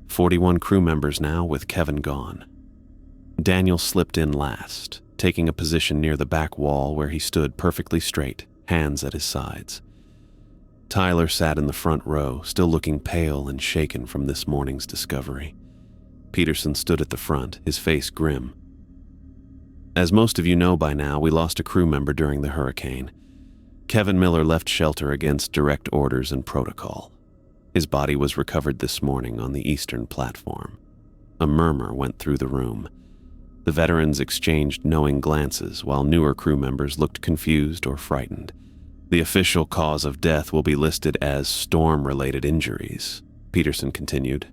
41 crew members now with Kevin gone. Daniel slipped in last, taking a position near the back wall where he stood perfectly straight, hands at his sides. Tyler sat in the front row, still looking pale and shaken from this morning's discovery. Peterson stood at the front, his face grim. As most of you know by now, we lost a crew member during the hurricane. Kevin Miller left shelter against direct orders and protocol. His body was recovered this morning on the eastern platform. A murmur went through the room. The veterans exchanged knowing glances, while newer crew members looked confused or frightened. "The official cause of death will be listed as storm-related injuries," Peterson continued.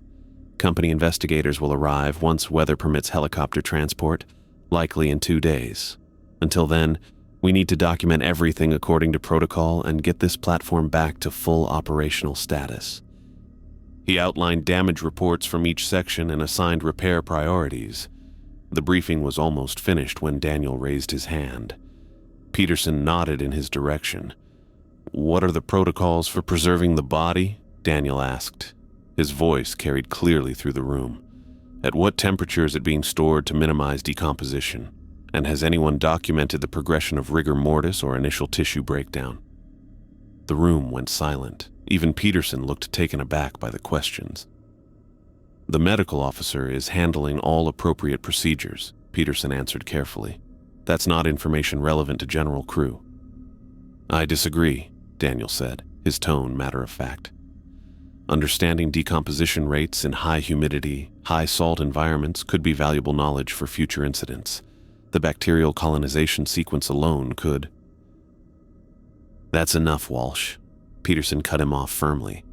"Company investigators will arrive once weather permits helicopter transport, likely in 2 days. Until then, we need to document everything according to protocol and get this platform back to full operational status." He outlined damage reports from each section and assigned repair priorities. The briefing was almost finished when Daniel raised his hand. Peterson nodded in his direction. "What are the protocols for preserving the body?" Daniel asked. His voice carried clearly through the room. "At what temperature is it being stored to minimize decomposition? And has anyone documented the progression of rigor mortis or initial tissue breakdown?" The room went silent. Even Peterson looked taken aback by the questions. "The medical officer is handling all appropriate procedures," Peterson answered carefully. "That's not information relevant to general crew." "I disagree," Daniel said, his tone matter of fact. "Understanding decomposition rates in high humidity, high salt environments could be valuable knowledge for future incidents. The bacterial colonization sequence alone could—" "That's enough, Walsh." Peterson cut him off firmly.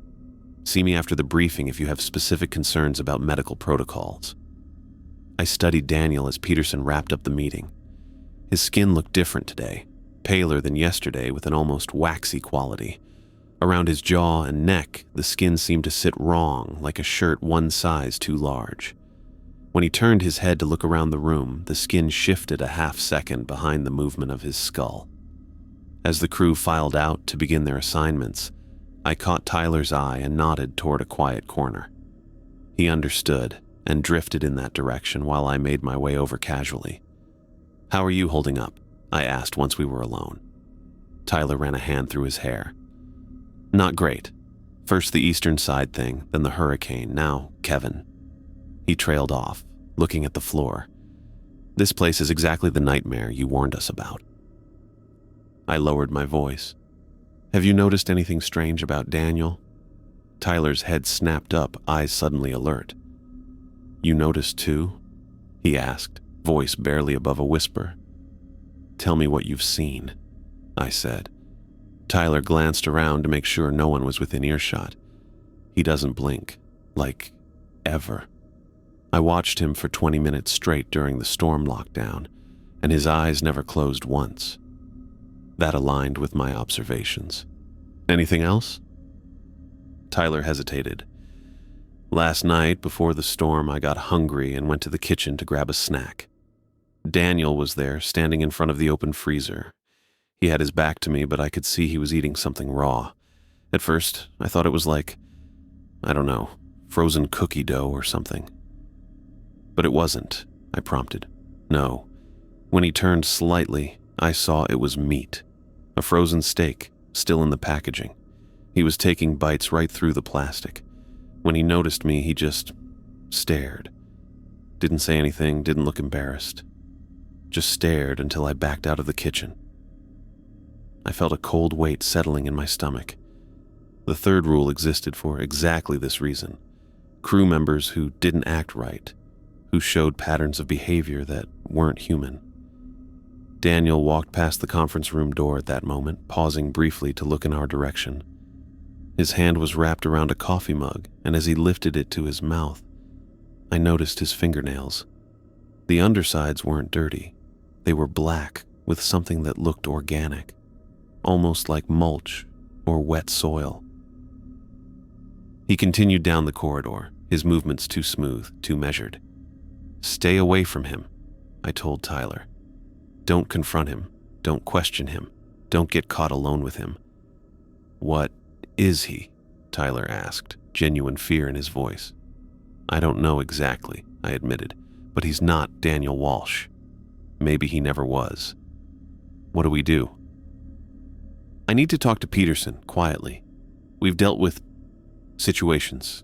"See me after the briefing if you have specific concerns about medical protocols." I studied Daniel as Peterson wrapped up the meeting. His skin looked different today, paler than yesterday with an almost waxy quality. Around his jaw and neck, the skin seemed to sit wrong, like a shirt one size too large. When he turned his head to look around the room, the skin shifted a half-second behind the movement of his skull. As the crew filed out to begin their assignments, I caught Tyler's eye and nodded toward a quiet corner. He understood and drifted in that direction while I made my way over casually. "How are you holding up?" I asked once we were alone. Tyler ran a hand through his hair. "Not great. First the eastern side thing, then the hurricane, now Kevin." He trailed off, looking at the floor. "This place is exactly the nightmare you warned us about." I lowered my voice. "Have you noticed anything strange about Daniel?" Tyler's head snapped up, eyes suddenly alert. "You noticed too?" he asked, voice barely above a whisper. "Tell me what you've seen," I said. Tyler glanced around to make sure no one was within earshot. He doesn't blink, like, ever. I watched him for 20 minutes straight during the storm lockdown, and his eyes never closed once. That aligned with my observations. "Anything else?" Tyler hesitated. Last night, before the storm, I got hungry and went to the kitchen to grab a snack. Daniel was there, standing in front of the open freezer. He had his back to me, but I could see he was eating something raw. At first, I thought it was like, I don't know, frozen cookie dough or something. But it wasn't, I prompted. No. When he turned slightly, I saw it was meat. A frozen steak, still in the packaging. He was taking bites right through the plastic. When he noticed me, he just stared. Didn't say anything, didn't look embarrassed. Just stared until I backed out of the kitchen. I felt a cold weight settling in my stomach. The third rule existed for exactly this reason. Crew members who didn't act right, who showed patterns of behavior that weren't human. Daniel walked past the conference room door at that moment, pausing briefly to look in our direction. His hand was wrapped around a coffee mug, and as he lifted it to his mouth, I noticed his fingernails. The undersides weren't dirty. They were black with something that looked organic, almost like mulch or wet soil. He continued down the corridor, his movements too smooth, too measured. "Stay away from him," I told Tyler. "Don't confront him. Don't question him. Don't get caught alone with him." "What is he?" Tyler asked, genuine fear in his voice. "I don't know exactly," I admitted, "but he's not Daniel Walsh. Maybe he never was." "What do we do?" "I need to talk to Peterson, quietly. We've dealt with situations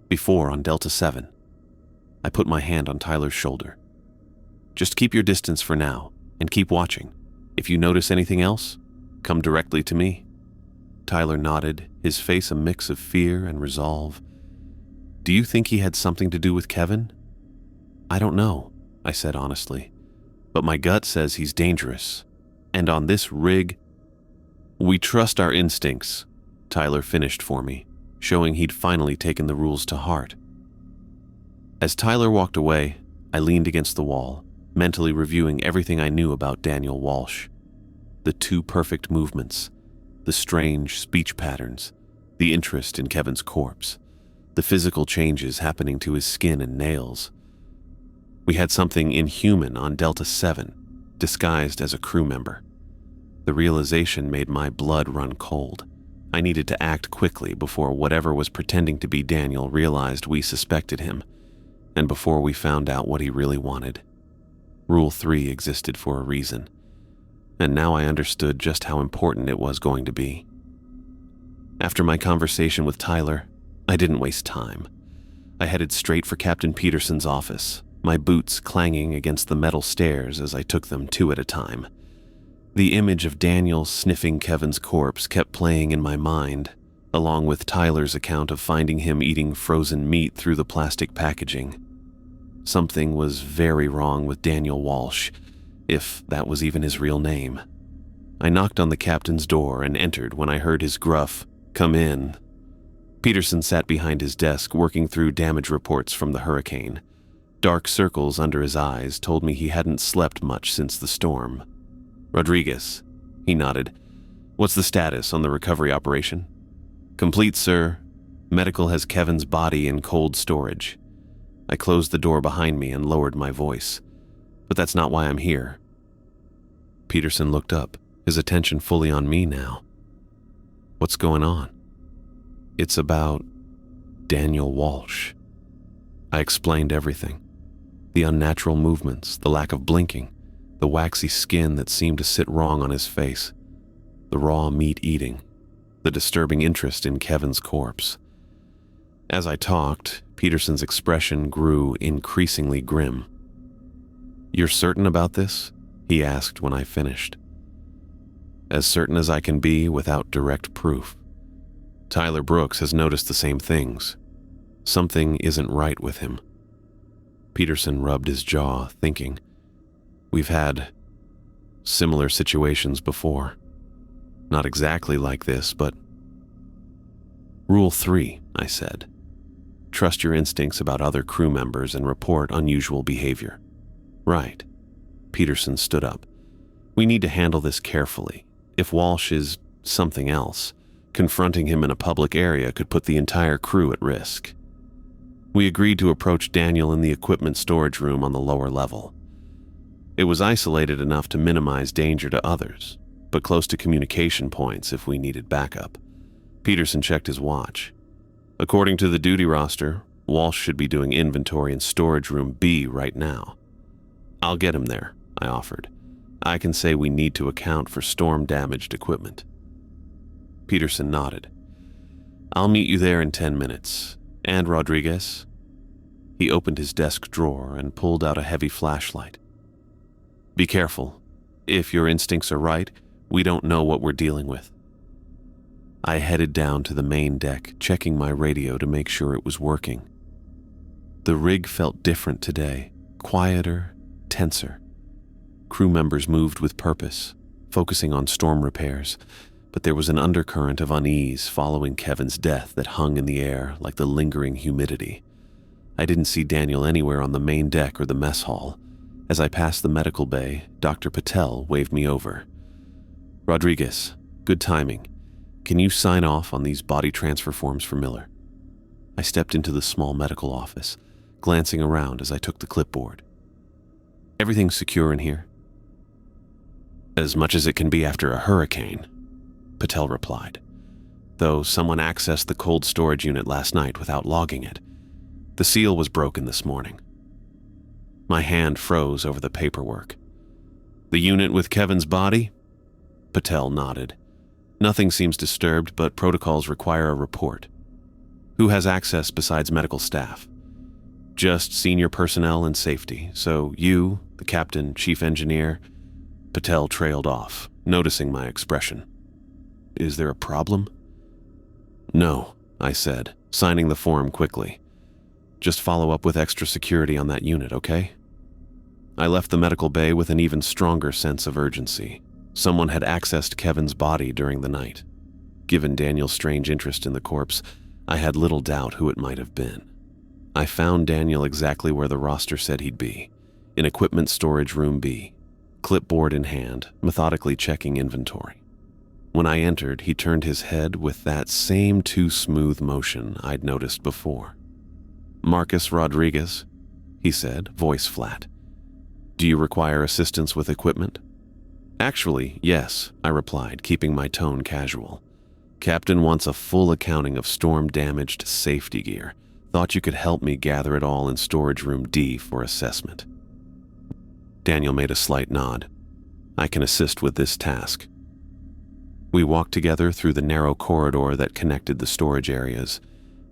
before on Delta 7. I put my hand on Tyler's shoulder. "Just keep your distance for now, and keep watching. If you notice anything else, come directly to me." Tyler nodded, his face a mix of fear and resolve. "Do you think he had something to do with Kevin?" "I don't know," I said honestly. "But my gut says he's dangerous. And on this rig..." "We trust our instincts," Tyler finished for me, showing he'd finally taken the rules to heart. As Tyler walked away, I leaned against the wall, mentally reviewing everything I knew about Daniel Walsh. The too perfect movements, the strange speech patterns, the interest in Kevin's corpse, the physical changes happening to his skin and nails. We had something inhuman on Delta 7, disguised as a crew member. The realization made my blood run cold. I needed to act quickly before whatever was pretending to be Daniel realized we suspected him, and before we found out what he really wanted. Rule 3 existed for a reason, and now I understood just how important it was going to be. After my conversation with Tyler, I didn't waste time. I headed straight for Captain Peterson's office, my boots clanging against the metal stairs as I took them two at a time. The image of Daniel sniffing Kevin's corpse kept playing in my mind, along with Tyler's account of finding him eating frozen meat through the plastic packaging. Something was very wrong with Daniel Walsh, if that was even his real name. I knocked on the captain's door and entered when I heard his gruff, "Come in." Peterson sat behind his desk working through damage reports from the hurricane. Dark circles under his eyes told me he hadn't slept much since the storm. "Rodriguez," he nodded. "What's the status on the recovery operation?" "Complete, sir. Medical has Kevin's body in cold storage." I closed the door behind me and lowered my voice. "But that's not why I'm here." Peterson looked up, his attention fully on me now. "What's going on?" "It's about Daniel Walsh." I explained everything. The unnatural movements, the lack of blinking, the waxy skin that seemed to sit wrong on his face, the raw meat eating, the disturbing interest in Kevin's corpse. As I talked, Peterson's expression grew increasingly grim. "You're certain about this?" he asked when I finished. "As certain as I can be without direct proof. Tyler Brooks has noticed the same things. Something isn't right with him." Peterson rubbed his jaw, thinking. "We've had similar situations before. Not exactly like this, but..." "Rule 3, I said. "Trust your instincts about other crew members and report unusual behavior." "Right." Peterson stood up. "We need to handle this carefully. If Walsh is something else, Confronting him in a public area could put the entire crew at risk. We agreed to approach Daniel in the equipment storage room on the lower level. It was isolated enough to minimize danger to others, but close to communication points if we needed backup. Peterson checked his watch. According to the duty roster, Walsh should be doing inventory in storage room B right now. I'll get him there, I offered. I can say we need to account for storm-damaged equipment. Peterson nodded. I'll meet you there in 10 minutes. And Rodriguez? He opened his desk drawer and pulled out a heavy flashlight. Be careful. If your instincts are right, we don't know what we're dealing with. I headed down to the main deck, checking my radio to make sure it was working. The rig felt different today, quieter, tenser. Crew members moved with purpose, focusing on storm repairs, but there was an undercurrent of unease following Kevin's death that hung in the air like the lingering humidity. I didn't see Daniel anywhere on the main deck or the mess hall. As I passed the medical bay, Dr. Patel waved me over. Rodriguez, good timing. Can you sign off on these body transfer forms for Miller? I stepped into the small medical office, glancing around as I took the clipboard. Everything's secure in here? As much as it can be after a hurricane, Patel replied, though someone accessed the cold storage unit last night without logging it. The seal was broken this morning. My hand froze over the paperwork. The unit with Kevin's body? Patel nodded. Nothing seems disturbed, but protocols require a report. Who has access besides medical staff? Just senior personnel and safety, so you, the captain, chief engineer. Patel trailed off, noticing my expression. Is there a problem? No, I said, signing the form quickly. Just follow up with extra security on that unit, okay? I left the medical bay with an even stronger sense of urgency. Someone had accessed Kevin's body during the night. Given Daniel's strange interest in the corpse, I had little doubt who it might have been. I found Daniel exactly where the roster said he'd be, in equipment storage room B, clipboard in hand, methodically checking inventory. When I entered, he turned his head with that same too smooth motion I'd noticed before. Marcus Rodriguez, he said, voice flat. Do you require assistance with equipment? Actually, yes, I replied, keeping my tone casual. Captain wants a full accounting of storm-damaged safety gear. Thought you could help me gather it all in storage room D for assessment. Daniel made a slight nod. I can assist with this task. We walked together through the narrow corridor that connected the storage areas.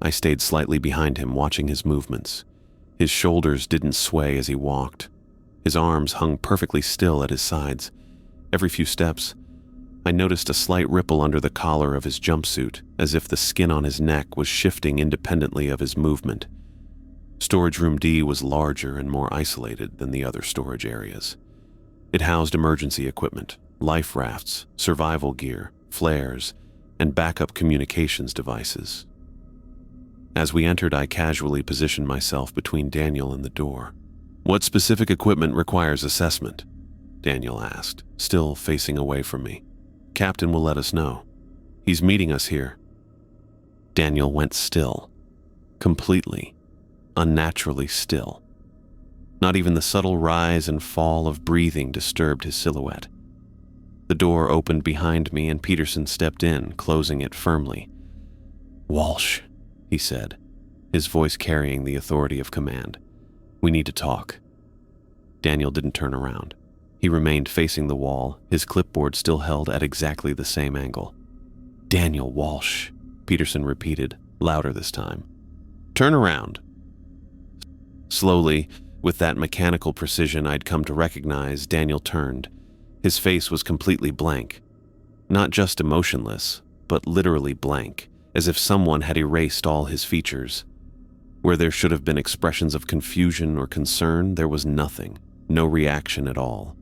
I stayed slightly behind him, watching his movements. His shoulders didn't sway as he walked. His arms hung perfectly still at his sides. Every few steps, I noticed a slight ripple under the collar of his jumpsuit, as if the skin on his neck was shifting independently of his movement. Storage room D was larger and more isolated than the other storage areas. It housed emergency equipment, life rafts, survival gear, flares, and backup communications devices. As we entered, I casually positioned myself between Daniel and the door. What specific equipment requires assessment? Daniel asked, still facing away from me. Captain will let us know. He's meeting us here. Daniel went still. Completely, unnaturally still. Not even the subtle rise and fall of breathing disturbed his silhouette. The door opened behind me and Peterson stepped in, closing it firmly. Walsh, he said, his voice carrying the authority of command. We need to talk. Daniel didn't turn around. He remained facing the wall, his clipboard still held at exactly the same angle. Daniel Walsh, Peterson repeated, louder this time. Turn around. Slowly, with that mechanical precision I'd come to recognize, Daniel turned. His face was completely blank. Not just emotionless, but literally blank, as if someone had erased all his features. Where there should have been expressions of confusion or concern, there was nothing, no reaction at all.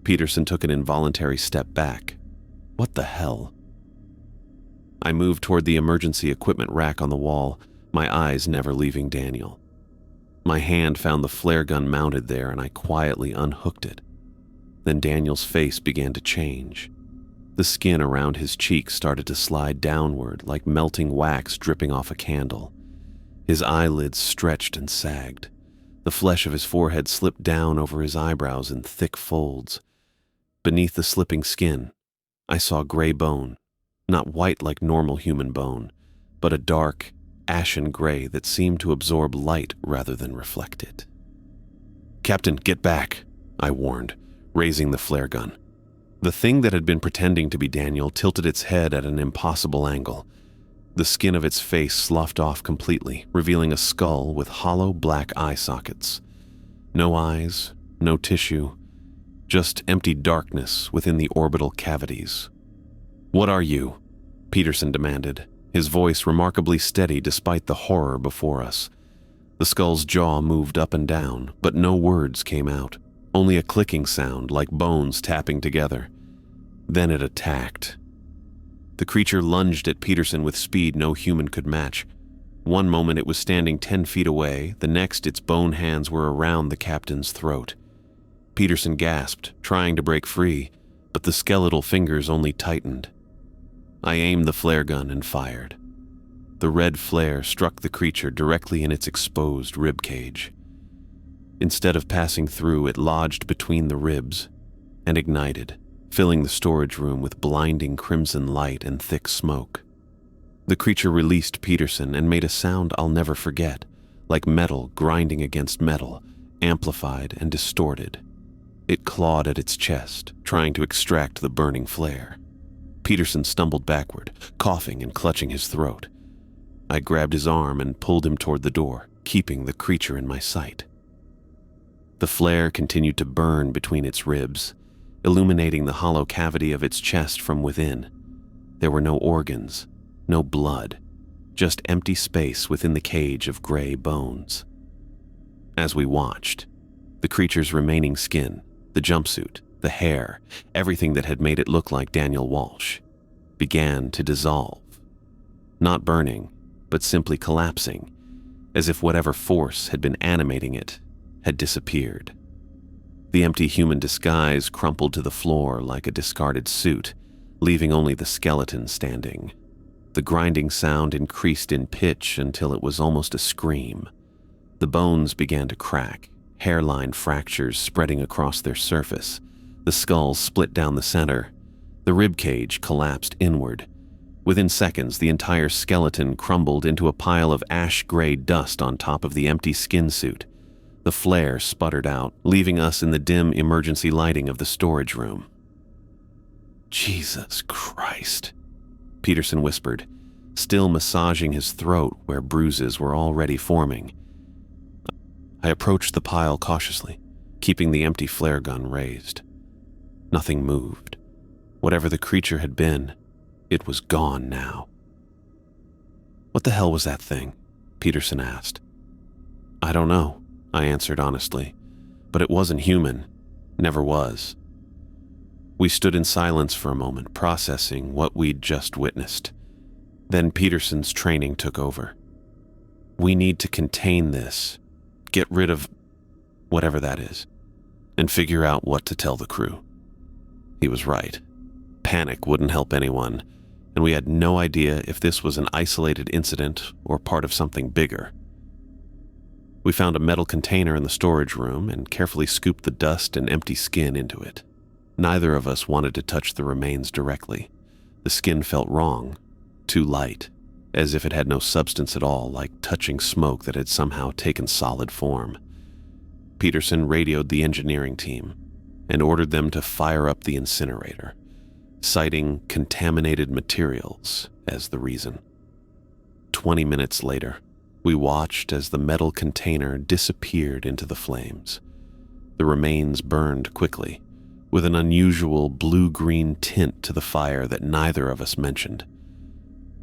Peterson took an involuntary step back. What the hell? I moved toward the emergency equipment rack on the wall, my eyes never leaving Daniel. My hand found the flare gun mounted there and I quietly unhooked it. Then Daniel's face began to change. The skin around his cheeks started to slide downward like melting wax dripping off a candle. His eyelids stretched and sagged. The flesh of his forehead slipped down over his eyebrows in thick folds. Beneath the slipping skin, I saw gray bone, not white like normal human bone, but a dark, ashen gray that seemed to absorb light rather than reflect it. "Captain, get back," I warned, raising the flare gun. The thing that had been pretending to be Daniel tilted its head at an impossible angle. The skin of its face sloughed off completely, revealing a skull with hollow black eye sockets. No eyes, no tissue, just empty darkness within the orbital cavities. "What are you?" Peterson demanded, his voice remarkably steady despite the horror before us. The skull's jaw moved up and down, but no words came out, only a clicking sound like bones tapping together. Then it attacked. The creature lunged at Peterson with speed no human could match. One moment it was standing 10 feet away, the next its bone hands were around the captain's throat. Peterson gasped, trying to break free, but the skeletal fingers only tightened. I aimed the flare gun and fired. The red flare struck the creature directly in its exposed rib cage. Instead of passing through, it lodged between the ribs and ignited, filling the storage room with blinding crimson light and thick smoke. The creature released Peterson and made a sound I'll never forget, like metal grinding against metal, amplified and distorted. It clawed at its chest, trying to extract the burning flare. Peterson stumbled backward, coughing and clutching his throat. I grabbed his arm and pulled him toward the door, keeping the creature in my sight. The flare continued to burn between its ribs, illuminating the hollow cavity of its chest from within. There were no organs, no blood, just empty space within the cage of gray bones. As we watched, the creature's remaining skin, the jumpsuit, the hair, everything that had made it look like Daniel Walsh, began to dissolve. Not burning, but simply collapsing, as if whatever force had been animating it had disappeared. The empty human disguise crumpled to the floor like a discarded suit, leaving only the skeleton standing. The grinding sound increased in pitch until it was almost a scream. The bones began to crack, hairline fractures spreading across their surface. The skull split down the center. The rib cage collapsed inward. Within seconds, the entire skeleton crumbled into a pile of ash-gray dust on top of the empty skin suit. The flare sputtered out, leaving us in the dim emergency lighting of the storage room. "Jesus Christ," Peterson whispered, still massaging his throat where bruises were already forming. I approached the pile cautiously, keeping the empty flare gun raised. Nothing moved. Whatever the creature had been, it was gone now. "What the hell was that thing?" Peterson asked. "I don't know," I answered honestly, "but it wasn't human. Never was." We stood in silence for a moment, processing what we'd just witnessed. Then Peterson's training took over. "We need to contain this, get rid of whatever that is, and figure out what to tell the crew." He was right. Panic wouldn't help anyone, and we had no idea if this was an isolated incident or part of something bigger. We found a metal container in the storage room and carefully scooped the dust and empty skin into it. Neither of us wanted to touch the remains directly. The skin felt wrong, too light, as if it had no substance at all, like touching smoke that had somehow taken solid form. Peterson radioed the engineering team and ordered them to fire up the incinerator, citing contaminated materials as the reason. 20 minutes later, we watched as the metal container disappeared into the flames. The remains burned quickly, with an unusual blue-green tint to the fire that neither of us mentioned.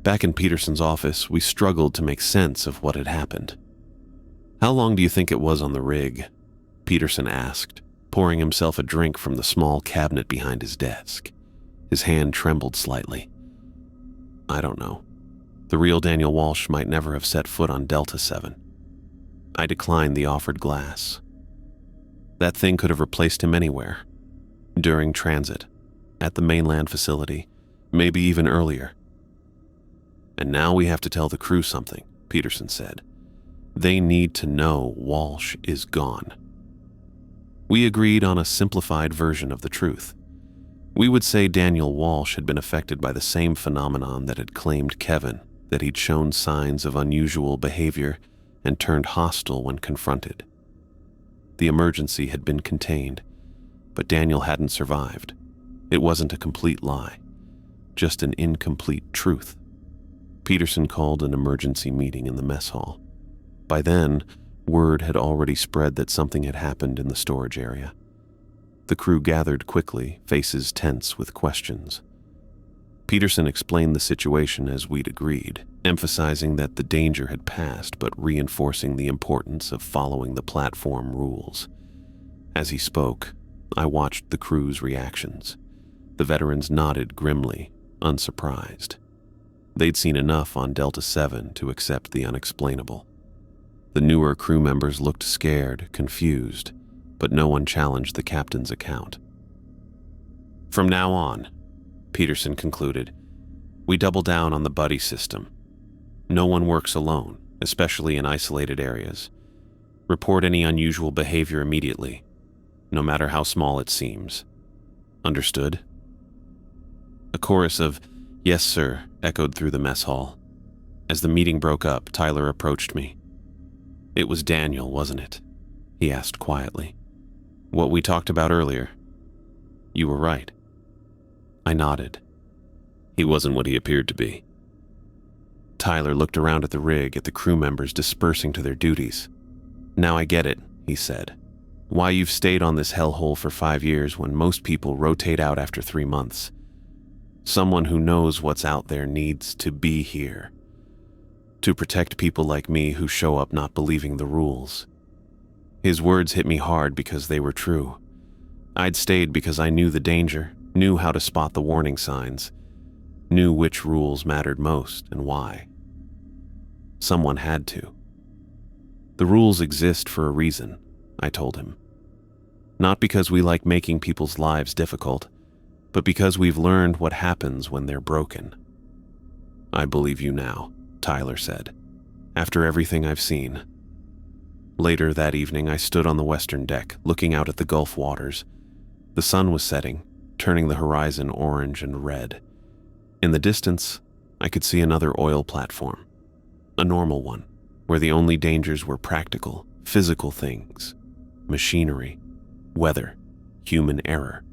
Back in Peterson's office, we struggled to make sense of what had happened. "How long do you think it was on the rig?" Peterson asked, pouring himself a drink from the small cabinet behind his desk. His hand trembled slightly. "I don't know. The real Daniel Walsh might never have set foot on Delta 7. I declined the offered glass. That thing could have replaced him anywhere, during transit, at the mainland facility, maybe even earlier. And now we have to tell the crew something, Peterson said. They need to know Walsh is gone. We agreed on a simplified version of the truth. We would say Daniel Walsh had been affected by the same phenomenon that had claimed Kevin, that he'd shown signs of unusual behavior and turned hostile when confronted. The emergency had been contained, but Daniel hadn't survived. It wasn't a complete lie, just an incomplete truth. Peterson called an emergency meeting in the mess hall. By then, word had already spread that something had happened in the storage area. The crew gathered quickly, faces tense with questions. Peterson explained the situation as we'd agreed, emphasizing that the danger had passed but reinforcing the importance of following the platform rules. As he spoke, I watched the crew's reactions. The veterans nodded grimly, unsurprised. They'd seen enough on Delta 7 to accept the unexplainable. The newer crew members looked scared, confused, but no one challenged the captain's account. From now on, Peterson concluded, we double down on the buddy system. No one works alone, especially in isolated areas. Report any unusual behavior immediately, no matter how small it seems. Understood? A chorus of, "Yes, sir," echoed through the mess hall. As the meeting broke up, Tyler approached me. It was Daniel, wasn't it? He asked quietly. What we talked about earlier. You were right. I nodded. He wasn't what he appeared to be. Tyler looked around at the rig, at the crew members dispersing to their duties. Now I get it, he said. Why you've stayed on this hellhole for 5 years when most people rotate out after 3 months. Someone who knows what's out there needs to be here. To protect people like me who show up not believing the rules. His words hit me hard because they were true. I'd stayed because I knew the danger, knew how to spot the warning signs, knew which rules mattered most and why. Someone had to. The rules exist for a reason, I told him. Not because we like making people's lives difficult, but because we've learned what happens when they're broken. I believe you now, Tyler said, after everything I've seen. Later that evening, I stood on the western deck, looking out at the Gulf waters. The sun was setting, turning the horizon orange and red. In the distance, I could see another oil platform, a normal one, where the only dangers were practical, physical things, machinery, weather, human error.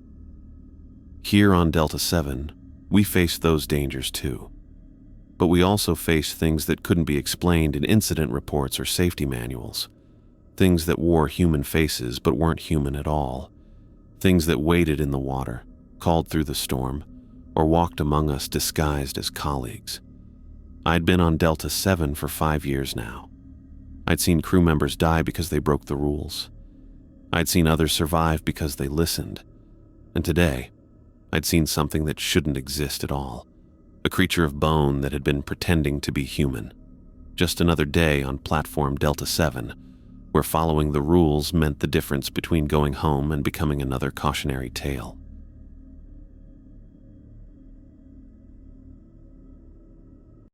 Here on Delta 7, we faced those dangers too. But we also faced things that couldn't be explained in incident reports or safety manuals. Things that wore human faces but weren't human at all. Things that waded in the water, called through the storm, or walked among us disguised as colleagues. I'd been on Delta 7 for 5 years now. I'd seen crew members die because they broke the rules. I'd seen others survive because they listened. And today, I'd seen something that shouldn't exist at all. A creature of bone that had been pretending to be human. Just another day on platform Delta 7, where following the rules meant the difference between going home and becoming another cautionary tale.